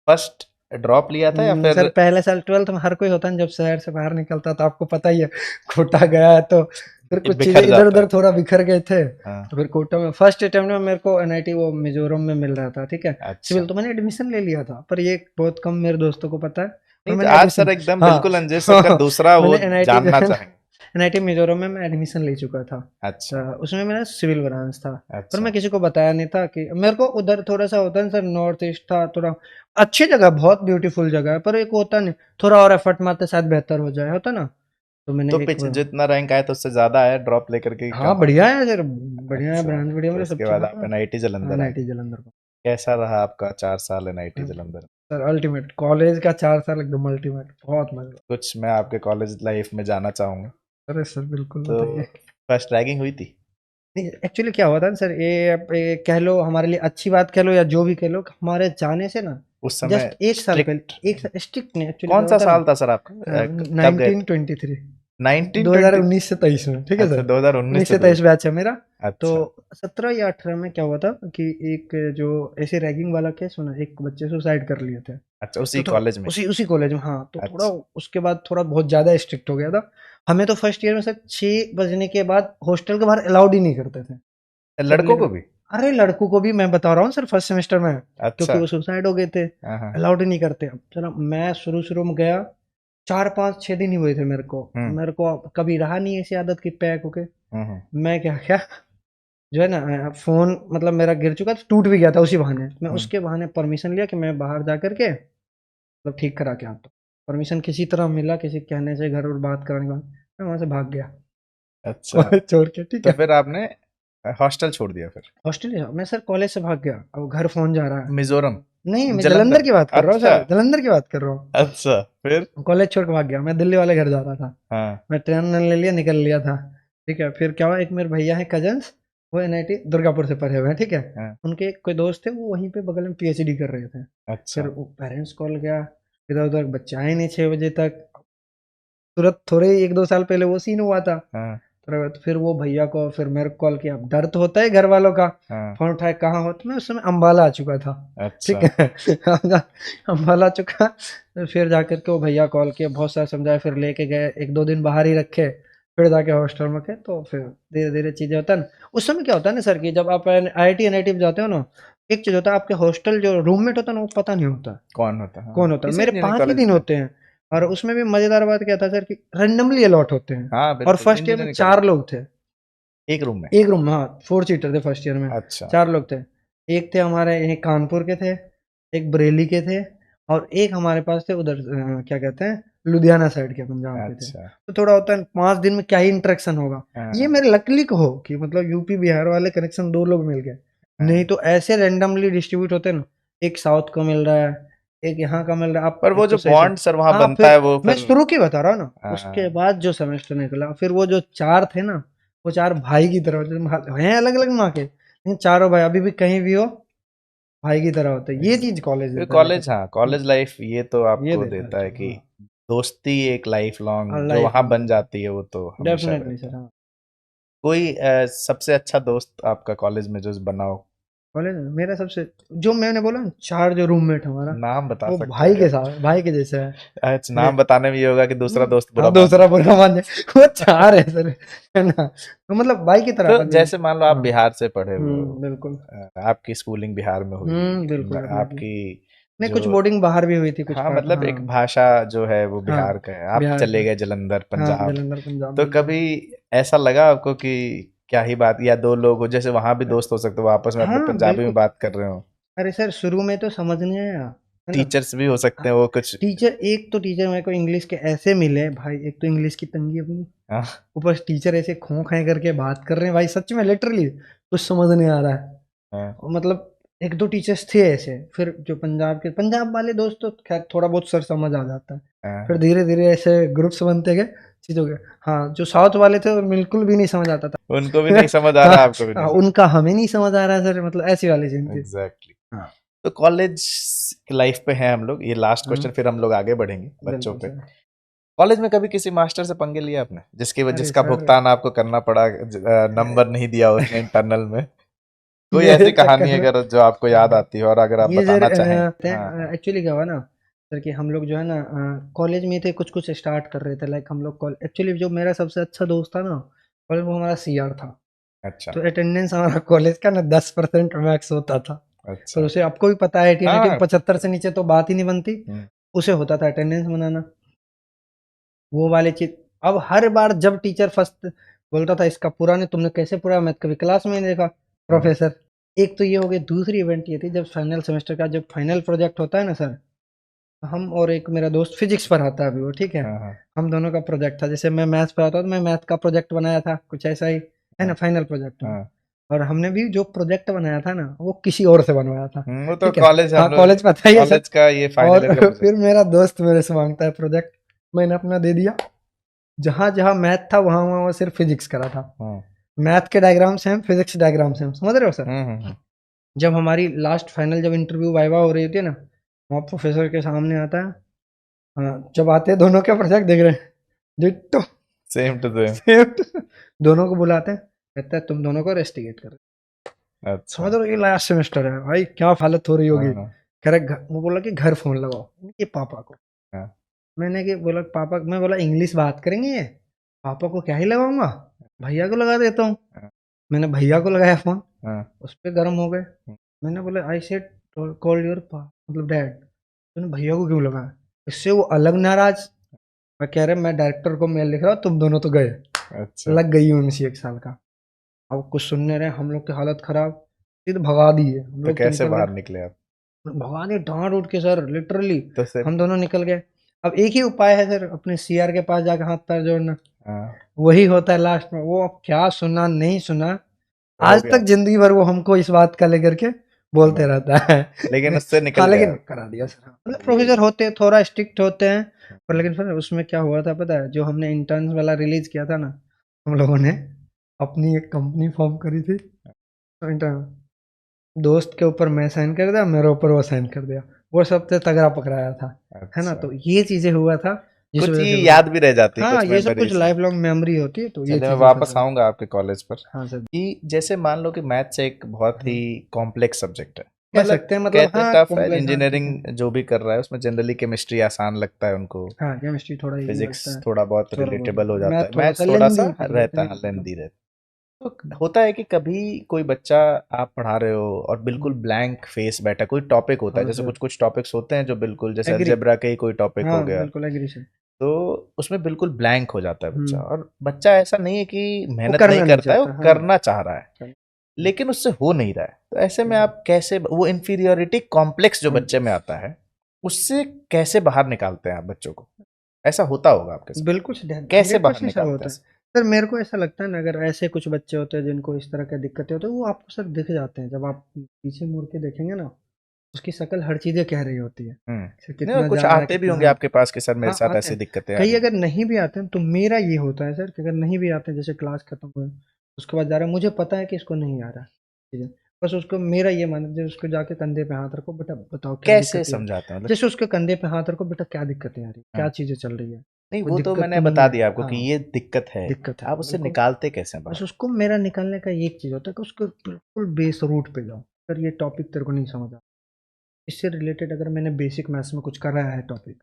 फर्स्ट ड्रॉप लिया था या सर फिर? पहले साल 12th में हर कोई होता है ना, जब शहर से बाहर निकलता तो आपको पता ही है, कोटा गया है तो फिर कुछ चीजें बिखर इधर जाता उधर है? थोड़ा बिखर गए थे। हाँ, तो फिर कोटा में फर्स्ट अटेम्प्ट में मेरे को एनआईटी वो मिजोरम में मिल रहा था, ठीक है। अच्छा। सिविल तो मैंने एडमिशन ले लिया था, पर ये बहुत कम मेरे दोस्तों को पता है। और नहीं तो मैंने आज सर एडमिशन, एकदम हाँ बिल्कुल अंजेश सर का हाँ, दूसरा वो मैंने एनआईटी जो जानना है ना, चाहेंगे। एनआईटी मिजोरम में मैं एडमिशन ले चुका था। तो अच्छा, उसमें मेरा सिविल ब्रांच था, पर अच्छा। मैं किसी को बताया नहीं था कि मेरे को उधर थोड़ा सा होता है ना सर, नॉर्थ ईस्ट था थोड़ा, अच्छी जगह, बहुत ब्यूटीफुल जगह है, पर एक होता नहीं, थोड़ा और एफर्ट मारते शायद बेहतर हो जाए, होता ना। तो मैंने तो एक, पिछ जितना रैंक आया था उससे ज्यादा आया ड्रॉप लेकर के कि हाँ कम बढ़िया आया? है सर, बढ़िया है, अच्छा, ब्रांच बढ़िया, तो मेरे सब उसके बाद चला आप था। एनआईटी जालंधर आ एनआईटी गए। जालंधर को, कैसा रहा आपका 4 साल NIT Jalandhar? Sir ultimate college का 4 साल एकदम अल्टीमेट, बहुत मजा। कुछ मैं आपके कॉलेज लाइफ में जाना चाहूंगा। अरे सर बिल्कुल तो बताइए। फर्स्ट रैगिंग हुई थी? नहीं एक्चुअली क्या हुआ था ना सर, ये कह लो हमारे लिए अच्छी बात कह लो या जो भी कह लो, हमारे जाने से ना उस समय जस्ट एक साल स्ट्रिक्ट? पहले, एक स्ट्रिक्ट नहीं, एक्चुअली कौन क्या सा होता साल ना, था सर आपका? कब गए थे? 1923, 1920? 2019 से 23 में, ठीक है अच्छा, सर। 2019 उन्नीस से से दो। 23 बैच है मेरा। तो अच्छा, 17 या 18 में क्या हुआ था कि एक जो ऐसे रैगिंग वाला केस सुना, एक बच्चे सुसाइड कर लिए थे। अच्छा तो उसी थोड़ा कॉलेज में? उसी उसी कॉलेज में, हाँ। तो थोड़ा अच्छा, उसके बाद थोड़ा बहुत ज़्यादा स्ट्रिक्ट हो गया था। हमें तो फर्स्ट ईयर में सर 6 बजने के बाद हॉस्टल के बाहर अलाउड ही नहीं करते थे सर, लड़कों को लेकिन भी? अरे लड़कों को भी मैं बता रहा हूँ सर, फर्स्ट सेमेस्टर में, क्योंकि अच्छा, वो सुसाइड हो गए थे, हाँ हाँ, अलाउड ही नहीं करते। अब चलो मैं शुरू शुरू में गया, 4 5 6 दिन ही हुए थे मेरे को। हम्म मेरे को कभी रहा नहीं ऐसी आदत की पैक होके। हम्म। मैं क्या क्या जो है ना, फ़ोन मतलब मेरा गिर चुका था, टूट भी गया था उसी बहाने। मैं हम्म। उसके बहाने परमिशन लिया कि मैं बाहर जा कर के मतलब ठीक करा के आता हूँ। परमिशन किसी तरह मिला, किसी के कहने से, घर और बात कराने के बाद मैं वहाँ से भाग गया। अच्छा, कॉलेज छोड़ के, ठीक तो है। फिर आपने हॉस्टल छोड़ दिया फिर? हॉस्टल मैं सर कॉलेज से भाग गया, अब घर फ़ोन जा रहा है। मिजोरम? नहीं, मैं जालंधर जलंधर? की बात कर रहा हूँ अच्छा, सर, जालंधर की बात कर रहा हूँ। अच्छा, फिर? कॉलेज छोड़ के भाग गया, मैं दिल्ली वाले घर जा रहा था। हाँ मैं ट्रेन ले लिया, निकल लिया था, ठीक है। फिर क्या हुआ, एक मेरे भैया हैं कज़न्स, वो एनआईटी दुर्गापुर से पढ़े हुए हैं, ठीक है। हाँ, उनके कोई दोस्त थे, वो वहीं पे बगल में पीएचडी कर रहे थे। फिर अच्छा, वो पेरेंट्स कॉल गया, इधर-उधर बच्चे आए नहीं 6 बजे तक। तुरंत थोड़े 1-2 साल पहले वो सीन हुआ था। हाँ तो फिर वो भैया को, फिर मेरे को कॉल किया। अब डर तो होता है घर वालों का, हाँ, फ़ोन उठाए कहाँ हो? तो मैं उस समय अम्बाला आ चुका था, अच्छा, ठीक है। अम्बाला आ चुका, तो फिर जाकर के वो भैया कॉल किए, बहुत सारा समझाया, फिर लेके गए, 1-2 दिन बाहर ही रखे, फिर जाके हॉस्टल में रखे। तो फिर धीरे-धीरे चीज़ें होता है ना, उस समय क्या होता है ना सर कि जब आप आईआईटी एनआईटी में जाते हो ना, एक चीज़ होता है, आपके हॉस्टल जो रूममेट होता है ना, वो पता नहीं होता कौन होता है? हाँ, कौन होता है। किसी मेरे इंजीनियरिंग 5 ही कॉलेज दिन में। होते हैं, और उसमें भी मज़ेदार बात क्या था सर कि रैंडमली अलॉट होते हैं। हाँ और बिल्कुल, फर्स्ट ईयर में इंजीनियरिंग कॉलेज 4 लोग थे, एक रूम में? एक रूम में, हाँ, 4 सीटर थे फर्स्ट ईयर में, अच्छा, 4 लोग थे। एक थे हमारे यहीं कानपुर के थे, एक बरेली के थे, और एक हमारे पास थे उधर क्या कहते हैं, लुधियाना साइड के, पंजाब के थे। अच्छा, तो थोड़ा होता है 5 दिन में क्या ही इंटरेक्शन होगा। ये हाँ मेरे लकीली कहो कि मतलब यूपी बिहार वाले कनेक्शन 2 लोग मिल गए, हाँ, नहीं तो ऐसे रैंडमली डिस्ट्रीब्यूट होते ना, एक साउथ का मिल रहा है, एक यहाँ का मिल रहा है। आप पर वो एक जो तो सही से, बॉन्ड सर वहां हाँ बनता फिर है वो मैं फिर। शुरू की बता रहा हूँ ना, उसके हाँ, बाद जो सेमेस्टर निकला, फिर वो जो 4 थे ना, वो 4 भाई की तरह होते हैं, अलग अलग माँ के, लेकिन चारों भाई अभी भी कहीं भी हो भाई की तरह होते हैं। ये चीज कॉलेज फिर देता है कॉलेज, लाइफ। हाँ कॉलेज लाइफ ये तो ये आपको देता है देता है चलो, कि हाँ दोस्ती एक लाइफ लॉन्ग जो लाइफ वहां बन लॉन्ग, जाती है वो तो हमेशा डेफिनेटली रहता सर, है। हाँ। कोई सबसे अच्छा दोस्त आपका कॉलेज में जो बना हो? कॉलेज में मेरा सबसे, जो मैंने बोला ना, 4 जो रूममेट हमारा, नाम बता वो सकते हैं भाई के अगर? साथ, भाई के जैसे है। अच्छा, मैं नाम बताने में ये होगा कि दूसरा दोस्त बुरा हाँ मान दूसरा जाए। बुरा मान जाए, वो 4 है सर, है ना, तो मतलब भाई की तरह तो अभी। जैसे मान लो आप हाँ, बिहार से पढ़े हुए हो, बिल्कुल। आपकी स्कूलिंग बिहार में हुई, बिल्कुल डेफिनेटली। आपकी नहीं, कुछ जो, बोर्डिंग बाहर भी हुई थी, कुछ हाँ पार्ट, मतलब हाँ। एक भाषा जो है वो हाँ, बिहार का है, आप बिहार चले का। गए जलंधर हाँ, पंजाब। जालंधर पंजाब, तो बिल्कुल। कभी ऐसा लगा आपको कि क्या ही बात, या दो लोग हो जैसे वहां भी दोस्त हो सकते हो, वो आपस में अपने हाँ, पंजाबी में बिल्कुल। बात कर रहे हो? अरे सर, शुरू में तो समझ नहीं आया, है ना। टीचर्स भी हो सकते हैं वो कुछ। टीचर, एक तो टीचर मेरे को इंग्लिश के ऐसे मिले भाई, एक तो इंग्लिश की तंगी अपनी, हाँ, ऊपर से टीचर ऐसे खों खाए करके बात कर रहे हैं भाई, सच में लिटरली कुछ समझ नहीं आ रहा है। हाँ, और मतलब एक दो टीचर्स थे ऐसे, फिर जो पंजाब के, पंजाब वाले दोस्त तो खैर थोड़ा बहुत सर समझ आ जाता है। फिर हाँ। धीरे धीरे ऐसे ग्रुप्स बनते गए, चीज हो गया। हाँ, जो साउथ वाले थे वो बिल्कुल भी नहीं समझ आता उनको भी था। नहीं समझ आ हाँ, रहा, आपको भी नहीं हाँ, समझ। उनका हमें नहीं समझ आ रहा है सर, मतलब ऐसी वाली सीन थी। एग्जैक्टली। हाँ, तो कॉलेज लाइफ पे है हम लोग, ये लास्ट हाँ, क्वेश्चन, फिर हम लोग आगे बढ़ेंगे बच्चों बिल्कुल पे। सर। कॉलेज में कभी किसी मास्टर से पंगे लिए आपने, अरे जिसका सर, भुगतान आपको करना पड़ा, नंबर नहीं दिया उसने इंटरनल में? कोई मेरे ऐसी कहानी चक्कर में, अगर जो आपको याद आती हो और अगर आप ये सर बताना चाहें? हाँ, हाँ। एक्चुअली क्या हुआ ना सर, कि हम लोग जो है ना कॉलेज में थे, कुछ कुछ स्टार्ट कर रहे थे, लाइक हम लोग एक्चुअली जो मेरा सबसे अच्छा दोस्त था ना कॉलेज, वो हमारा सीआर था। अच्छा, तो अटेंडेंस हमारा कॉलेज का ना 10% मैक्स होता था। तो अच्छा। उसे आपको भी पता है, 18 18 हाँ। 75 से नीचे तो बात ही नहीं बनती। हम्म, उसे होता था अटेंडेंस बनाना, वो वाली चीज। अब हर बार जब टीचर फर्स्ट बोलता था इसका पूरा नहीं, तुमने कैसे पूरा, मैं कभी क्लास में नहीं देखा हम्म, प्रोफेसर। एक तो ये हो गई, दूसरी इवेंट ये थी जब फाइनल सेमेस्टर का जब फाइनल प्रोजेक्ट होता है ना सर, हम और एक मेरा दोस्त फिजिक्स पर आता है अभी वो, ठीक है। हाँ, हाँ, हम दोनों का प्रोजेक्ट था, जैसे मैं मैथ्स पर आता हूँ तो मैं मैथ का प्रोजेक्ट बनाया था, कुछ ऐसा ही है ना, हाँ, फाइनल प्रोजेक्ट में। हाँ। और हमने भी जो प्रोजेक्ट बनाया था ना, वो किसी और से बनवाया था, वो तो ठीक है। कॉलेज, हाँ, हम लोग कॉलेज पता ही है सर। कॉलेज का ये फाइनल और ईयर का फिर प्रोजेक्ट। मेरा दोस्त मेरे से मांगता है प्रोजेक्ट, मैंने अपना दे दिया। जहां जहां मैथ था वहां वहां वो सिर्फ फिजिक्स करा था। हम्म, मैथ के diagram same, physics diagram same, समझ रहे हो सर। हम्म, जब हमारी लास्ट फाइनल जब इंटरव्यू वाइवा हो रही होती है ना, वहाँ प्रोफेसर के सामने आता है। हाँ, जब आते हैं दोनों के प्रोजेक्ट देख रहे हैं, ditto same to same. Same. दोनों को बुलाते हैं, कहता है तुम दोनों को रेस्टिगेट कर। अच्छा। समझ रहे हो, ये लास्ट सेमेस्टर है भाई, क्या हालत हो रही होगी। हाँ, कह रहे वो बोला कि घर फोन लगाओ ये पापा को। हाँ, मैंने कि बोला पापा, मैं बोला इंग्लिश बात करेंगे ये, पापा को क्या ही लगाऊंगा, भैया को लगा देता हूँ। हाँ, मैंने भैया को लगाया फोन, हाँ, उस पर गर्म हो गए। मैंने बोला आई सेड कॉल योर मतलब डैड, तूने भैया को क्यों लगाया। इससे वो अलग नाराज। मैं कह रहे मैं डायरेक्टर को मेल लिख रहा हूँ, तुम दोनों तो गए। अच्छा। लग गई उनसी 1 साल का। अब कुछ सुनने रहे, हम लोग की हालत खराब, सीधे भगा दिए हम तो लोग, तो कैसे निकल गए। बाहर निकले आप? भगा दिए डांट उठ के सर, लिटरली। तो फिर? हम दोनों निकल गए। अब एक ही उपाय है सर, अपने सीआर के पास जाकर हाथ पैर जोड़ना, हाँ, वही होता है लास्ट में। वो अब क्या सुना नहीं सुना, हो आज तक गया। जिंदगी भर वो हमको इस बात का लेकर के बोलते हाँ, रहता है। लेकिन उससे निकल हाँ, गए लेकिन आप। करा दिया सर, मतलब ये। प्रोफेसर होते हैं थोड़ा स्ट्रिक्ट होते हैं। पर लेकिन फिर उसमें क्या हुआ था पता है, जो हमने इंटर्न्स वाला रिलीज किया था ना, हम लोगों ने अपनी एक कंपनी फॉर्म करी थी। तो इंटर्न दोस्त के ऊपर मैं साइन कर दिया, मेरे ऊपर वो साइन कर दिया, वो सबसे तगड़ा पकड़ाया था, है ना। अच्छा, तो ये चीजें हुआ था, जिस कुछ वजह ये से याद भी रह जाती है, हाँ, कुछ ये सब कुछ मेमोरीज हैं। लाइफ लॉन्ग मेमोरी होती है, तो ये चलिए मैं चीजें था वापस सर। आऊंगा आपके कॉलेज पर, हाँ सर। कि जैसे मान लो कि मैथ्स एक बहुत ही हाँ, कॉम्प्लेक्स सब्जेक्ट है, कह मतलब सकते हैं, मतलब कहते हाँ टफ है, कॉम्प्लेक्स, हाँ ठीक है। इंजीनियरिंग जो भी कर रहा है उसमें जनरली केमिस्ट्री आसान लगता है उनको, हाँ, केमिस्ट्री थोड़ा इजी लगता फिजिक्स है, थोड़ा बहुत थोड़ा बहुत रिलेटेबल हो जाता है, मैथ थोड़ा सा मैथ्स थोड़ा सा लेंदी रहता है, मतलब। लेंदी रहता है। तो होता है कि कभी कोई बच्चा, आप पढ़ा रहे हो और बिल्कुल ब्लैंक फेस बैठा, कोई टॉपिक होता है, हाँ जैसे सर, कुछ कुछ टॉपिक्स होते हैं जो बिल्कुल, जैसे एग्री। अलजेब्रा के ही कोई टॉपिक हाँ हो गया, बिल्कुल एग्री सर। तो उसमें बिल्कुल ब्लैंक हो जाता है बच्चा, हम्म, और बच्चा ऐसा नहीं है कि वो मेहनत नहीं करना नहीं करता है, वो चाहता, हाँ। करना चाह रहा है, लेकिन उससे हो नहीं रहा है। तो ऐसे में आप कैसे वो इन्फीरियोरिटी कॉम्प्लेक्स जो बच्चे में आता है, उससे कैसे बाहर निकालते हैं आप बच्चों को? ऐसा होता होगा आपके साथ, बिल्कुल कैसे हंड्रेड बाहर परसेंट सर निकालते हैं होता है। ऐसे? सर मेरे को ऐसा लगता है ना, अगर ऐसे कुछ बच्चे होते हैं जिनको इस तरह की दिक्कतें होती है, वो आपको सर दिख जाते हैं, जब आप पीछे मुड़ के देखेंगे ना, उसकी शक्ल हर चीजें कह रही होती है सर, नहीं, और कितना कुछ जा रहा है आते भी कितना। होंगे हाँ आपके पास कि सर मेरे हाँ साथ आते ऐसी हैं। दिक्कतें आ कई रही अगर नहीं भी आते हैं तो मेरा ये होता है सर कि अगर नहीं भी आते हैं, जैसे क्लास खत्म हुआ उसके बाद जा रहा है, मुझे पता है कि इसको नहीं आ रहा, ठीक है, बस उसको मेरा ये मानना है, उसको जाके कंधे पे हाथ रखो, बेटा बताओ क्या कैसे दिक्कत है। समझाते हैं मतलब? जैसे उसके कंधे पे हाथ रखो, बेटा क्या दिक्कतें आ रही, क्या हाँ, चीजें चल रही है, नहीं कोई वो तो दिक्कत मैंने तो नहीं बता है। दिया आपको कि हाँ ये दिक्कत है, दिक्कत है आप उससे बिल्कुल। निकालते कैसे हैं बस बाहर? उसको मेरा निकालने का एक चीज होता है कि उसको बिल्कुल बेस रूट पे जाओ, अगर ये टॉपिक तेरे को नहीं समझ आ, इससे रिलेटेड अगर मैंने बेसिक मैथ्स में कुछ कराया है टॉपिक,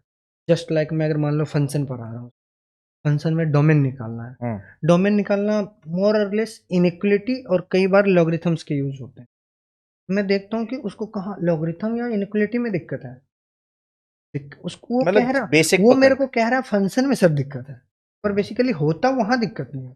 जस्ट लाइक मैं अगर मान लो फंक्शन पढ़ा रहा हूँ, फंक्शन में डोमेन निकालना है, डोमेन निकालना मोर और लेस इनइक्वलिटी और कई बार लॉगरिथम्स के यूज होते हैं। मैं देखता हूँ कि उसको कहाँ लॉगरिथम या इनइक्वलिटी में दिक्कत है, उसको वो कह मतलब रहा, बेसिक वो पकड़। मेरे को कह रहा है फंक्शन में सब दिक्कत है, पर बेसिकली होता वहां दिक्कत नहीं है,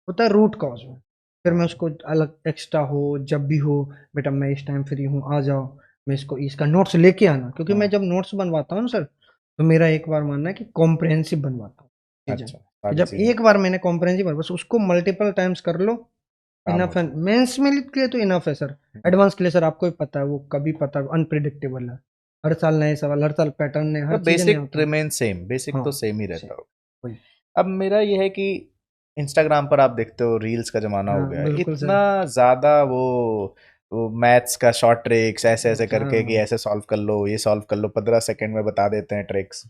होता है रूट कॉज में। फिर मैं उसको अलग एक्स्ट्रा हो जब भी हो, बेटा मैं इस टाइम फ्री हूँ आ जाओ, मैं इसको इसका नोट्स लेके आना, क्योंकि मैं जब नोट्स बनवाता हूँ ना सर, तो मेरा एक बार मानना है कि कॉम्प्रहेंसिव बनवाता हूँ चीजें, अच्छा, कि सारी जब चीजें एक बार मैंने कॉम्प्रहेंसिव बस उसको मल्टीपल टाइम्स कर लो, काम हो इनफ है। जाए। मेंस में के लिए तो इनफ है सर, एडवांस के लिए सर आपको भी पता है वो कभी पता अनप्रिडिक्टेबल है, हर साल नए सवाल, हर साल पैटर्न नए, हर मतलब चीजें नए बेसिक होता है। रिमेन सेम, बेसिक हाँ तो सेम ही से रहता हो। वही। अब मेरा ये है कि इंस्टाग्राम पर आप देखते हो, रील्स का जमाना हो हाँ गया है बिल्कुल इतना सर। ज्यादा, वो मैथ्स का शॉर्ट ट्रिक्स ऐसे ऐसे करके कि हाँ ऐसे सॉल्व कर लो, ये सॉल्व कर लो, 15 सेकंड में बता देते हैं ट्रिक्स।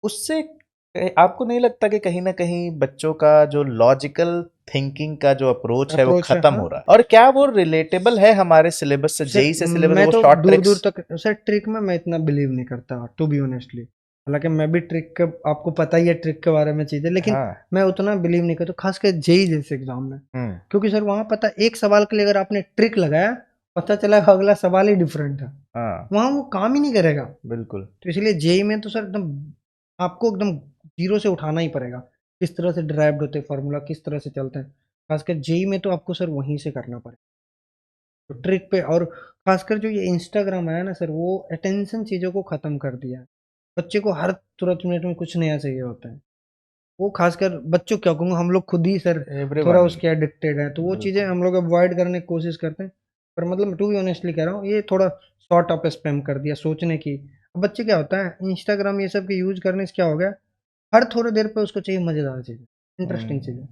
उससे आपको नहीं लगता कि कहीं ना कहीं बच्चों का जो लॉजिकल थिंकिंग का जो अप्रोच है वो अप्रोच है खत्म हाँ। हो रहा है? और क्या वो रिलेटेबल है हमारे सिलेबस से, सर जेई से सिलेबस, मैं वो तो शॉर्ट दूर दूर ट्रिक्स? तक सर ट्रिक में मैं इतना बिलीव नहीं करता टू बी ऑनेस्टली, हालांकि मैं भी ट्रिक के, आपको पता ही है ट्रिक के बारे में चीजें, लेकिन हाँ। मैं उतना बिलीव नहीं करता खासकर जेई जैसे एग्जाम में, हम्म। क्योंकि सर वहां पता एक सवाल के लिए अगर आपने ट्रिक लगाया, पता चला अगला सवाल ही डिफरेंट है, हाँ वहां वो काम ही नहीं करेगा। बिल्कुल। तो इसलिए जेई में तो सर एकदम आपको एकदम जीरो से उठाना ही पड़ेगा, किस तरह से ड्राइव्ड होते हैं फार्मूला, किस तरह से चलते हैं, खासकर जेई में तो आपको सर वहीं से करना पड़ेगा, तो ट्रिक पे। और खासकर जो ये इंस्टाग्राम आया ना सर, वो अटेंशन चीज़ों को ख़त्म कर दिया है, बच्चे को हर तुरंत मिनट में कुछ नया चाहिए होता है, वो खासकर बच्चों क्या कहूँगा, हम लोग खुद ही सर थोड़ा एवरीवन ही। उसके एडिक्टेड है, तो वो चीज़ें बिल्कुल। हम लोग अवॉइड करने की कोशिश करते हैं। पर मतलब टू बी ऑनेस्टली कह रहा हूँ, ये थोड़ा शॉर्ट ऑफ स्पैम कर दिया सोचने की। अब बच्चे क्या होता है इंस्टाग्राम ये सब के यूज करने से क्या हो गया, हर थोड़ी देर पे उसको चाहिए मज़ेदार चीज़ें, इंटरेस्टिंग हम्म। चीज़ें।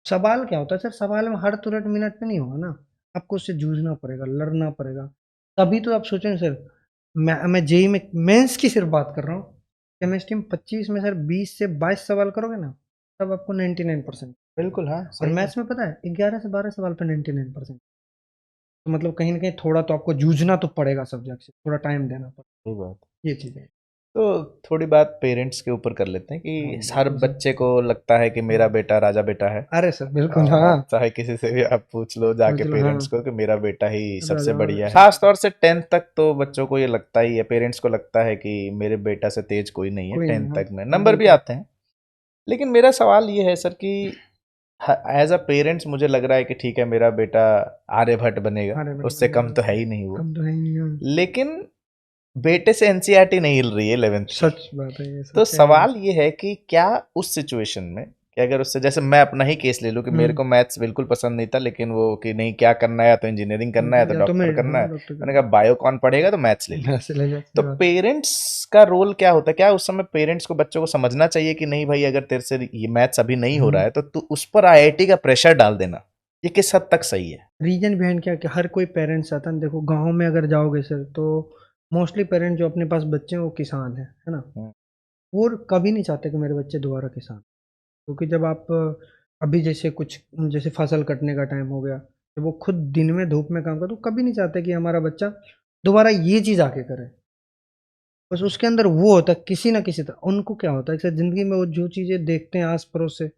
सवाल क्या होता है सर, सवाल में हर तुरंत मिनट पे नहीं होगा ना, आपको उससे जूझना पड़ेगा, लड़ना पड़ेगा, तभी तो आप सोचें सर। मैं जेई में मेंस की सिर्फ बात कर रहा हूँ, केमिस्ट्री में 25 में सर 20 से 22 सवाल करोगे ना, तब आपको 99% बिल्कुल, हाँ और सही है। मैथ्स में पता है 11 से 12 सवाल पे 99%। तो मतलब कहीं ना कहीं थोड़ा तो आपको जूझना तो पड़ेगा सब्जेक्ट से, थोड़ा टाइम देना सही बात। पड़ेगा, ये चीज़ है। तो थोड़ी बात पेरेंट्स के ऊपर कर लेते हैं हाँ कि हर बिल्कुल सर। बच्चे को लगता है कि मेरा बेटा राजा बेटा है। अरे सर बिल्कुल हाँ। चाहे किसी से भी आप पूछ लो जाके पूछ लो हाँ। पेरेंट्स को कि मेरा बेटा ही सबसे राजा बढ़िया है। बेटा। खास तौर से 10th तक तो बच्चों को ये लगता ही है, पेरेंट्स को लगता है कि मेरे बेटा से तेज कोई नहीं है। कोई नहीं 10th हाँ। तक में नंबर भी बिल्कुल। आते हैं। लेकिन मेरा सवाल ये है सर कि एज अ पेरेंट्स मुझे लग रहा है कि ठीक है मेरा बेटा आर्यभट्ट बनेगा, अरे बेटा उससे कम बनेगा, तो है ही नहीं वो। कम तो है ही नहीं हाँ। लेकिन बेटे से एनसीईआरटी नहीं हिल रही है 11th की। सच बात है, ये तो सच कह रहे हैं आप। सवाल ये है कि क्या उस सिचुएशन में, कि अगर उससे, जैसे मैं अपना ही केस ले लूं कि मेरे हम्म। को मैथ्स बिल्कुल पसंद नहीं था, लेकिन वो कि नहीं क्या करना है, या तो इंजीनियरिंग करना है, या तो या तो मैं डॉक्टर करना हाँ है, डॉक्टर मैंने कहा करना बायो कौन पढ़ेगा, तो मैथ्स ले है, लिया। ऐसे ले जा तो सही बात। पेरेंट्स का रोल क्या होता है? क्या उस समय पेरेंट्स को बच्चों को समझना चाहिए कि नहीं भाई, अगर तेरे से ये मैथ्स अभी नहीं हो रहा हम्म। है तो तू उस पर आईआईटी का प्रेशर डाल देना, ये किस हद तक सही है? रीजन बिहाइंड क्या कि हर कोई पेरेंट्स आता है ना, देखो गांव में अगर जाओगे सर तो मोस्टली पेरेंट जो अपने पास बच्चे हैं वो किसान है ना, हम्म। वो कभी नहीं चाहते कि मेरे बच्चे दोबारा किसान, क्योंकि जब आप अभी जैसे कुछ जैसे फसल कटने का टाइम हो गया, जब वो खुद दिन में धूप में काम करते तो कभी नहीं चाहते कि हमारा बच्चा दोबारा ये चीज़ आके करे। बस उसके अंदर वो होता है किसी ना किसी तरह, उनको क्या होता है कि ज़िंदगी में वो जो चीज़ें देखते हैं आस पड़ोस से,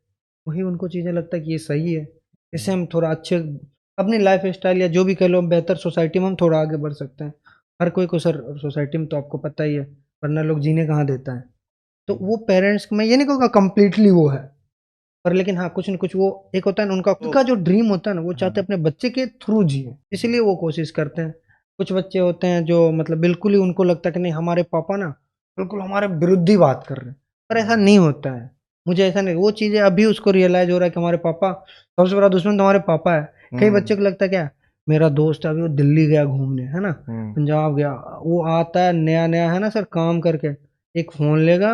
वही उनको चीज़ें लगता है कि ये सही है, इससे हम थोड़ा अच्छे अपनी लाइफ स्टाइल या जो भी कह लो बेहतर सोसाइटी में हम थोड़ा आगे बढ़ सकते हैं। हर कोई को सर सोसाइटी में तो आपको पता ही है, वरना लोग जीने कहाँ देता है। तो वो पेरेंट्स को मैं ये नहीं कहूँगा कंप्लीटली वो है, पर लेकिन हाँ कुछ न कुछ वो एक होता है ना, उनका खुद तो का जो ड्रीम होता है ना, वो चाहते हाँ। हैं अपने बच्चे के थ्रू जिए, इसलिए वो कोशिश करते हैं। कुछ बच्चे होते हैं जो मतलब बिल्कुल ही उनको लगता है कि नहीं हमारे पापा ना बिल्कुल हमारे विरुद्ध ही बात कर रहे हैं, पर ऐसा नहीं होता है। मुझे ऐसा नहीं, वो चीज़ें अभी उसको रियलाइज हो रहा है कि हमारे पापा सबसे बड़ा दुश्मन तो हमारे पापा है। कई हम्म। बच्चों को लगता है क्या मेरा दोस्त है अभी वो दिल्ली गया घूमने, है ना, हम्म। पंजाब गया, वो आता है नया नया, है ना सर, काम करके एक फोन लेगा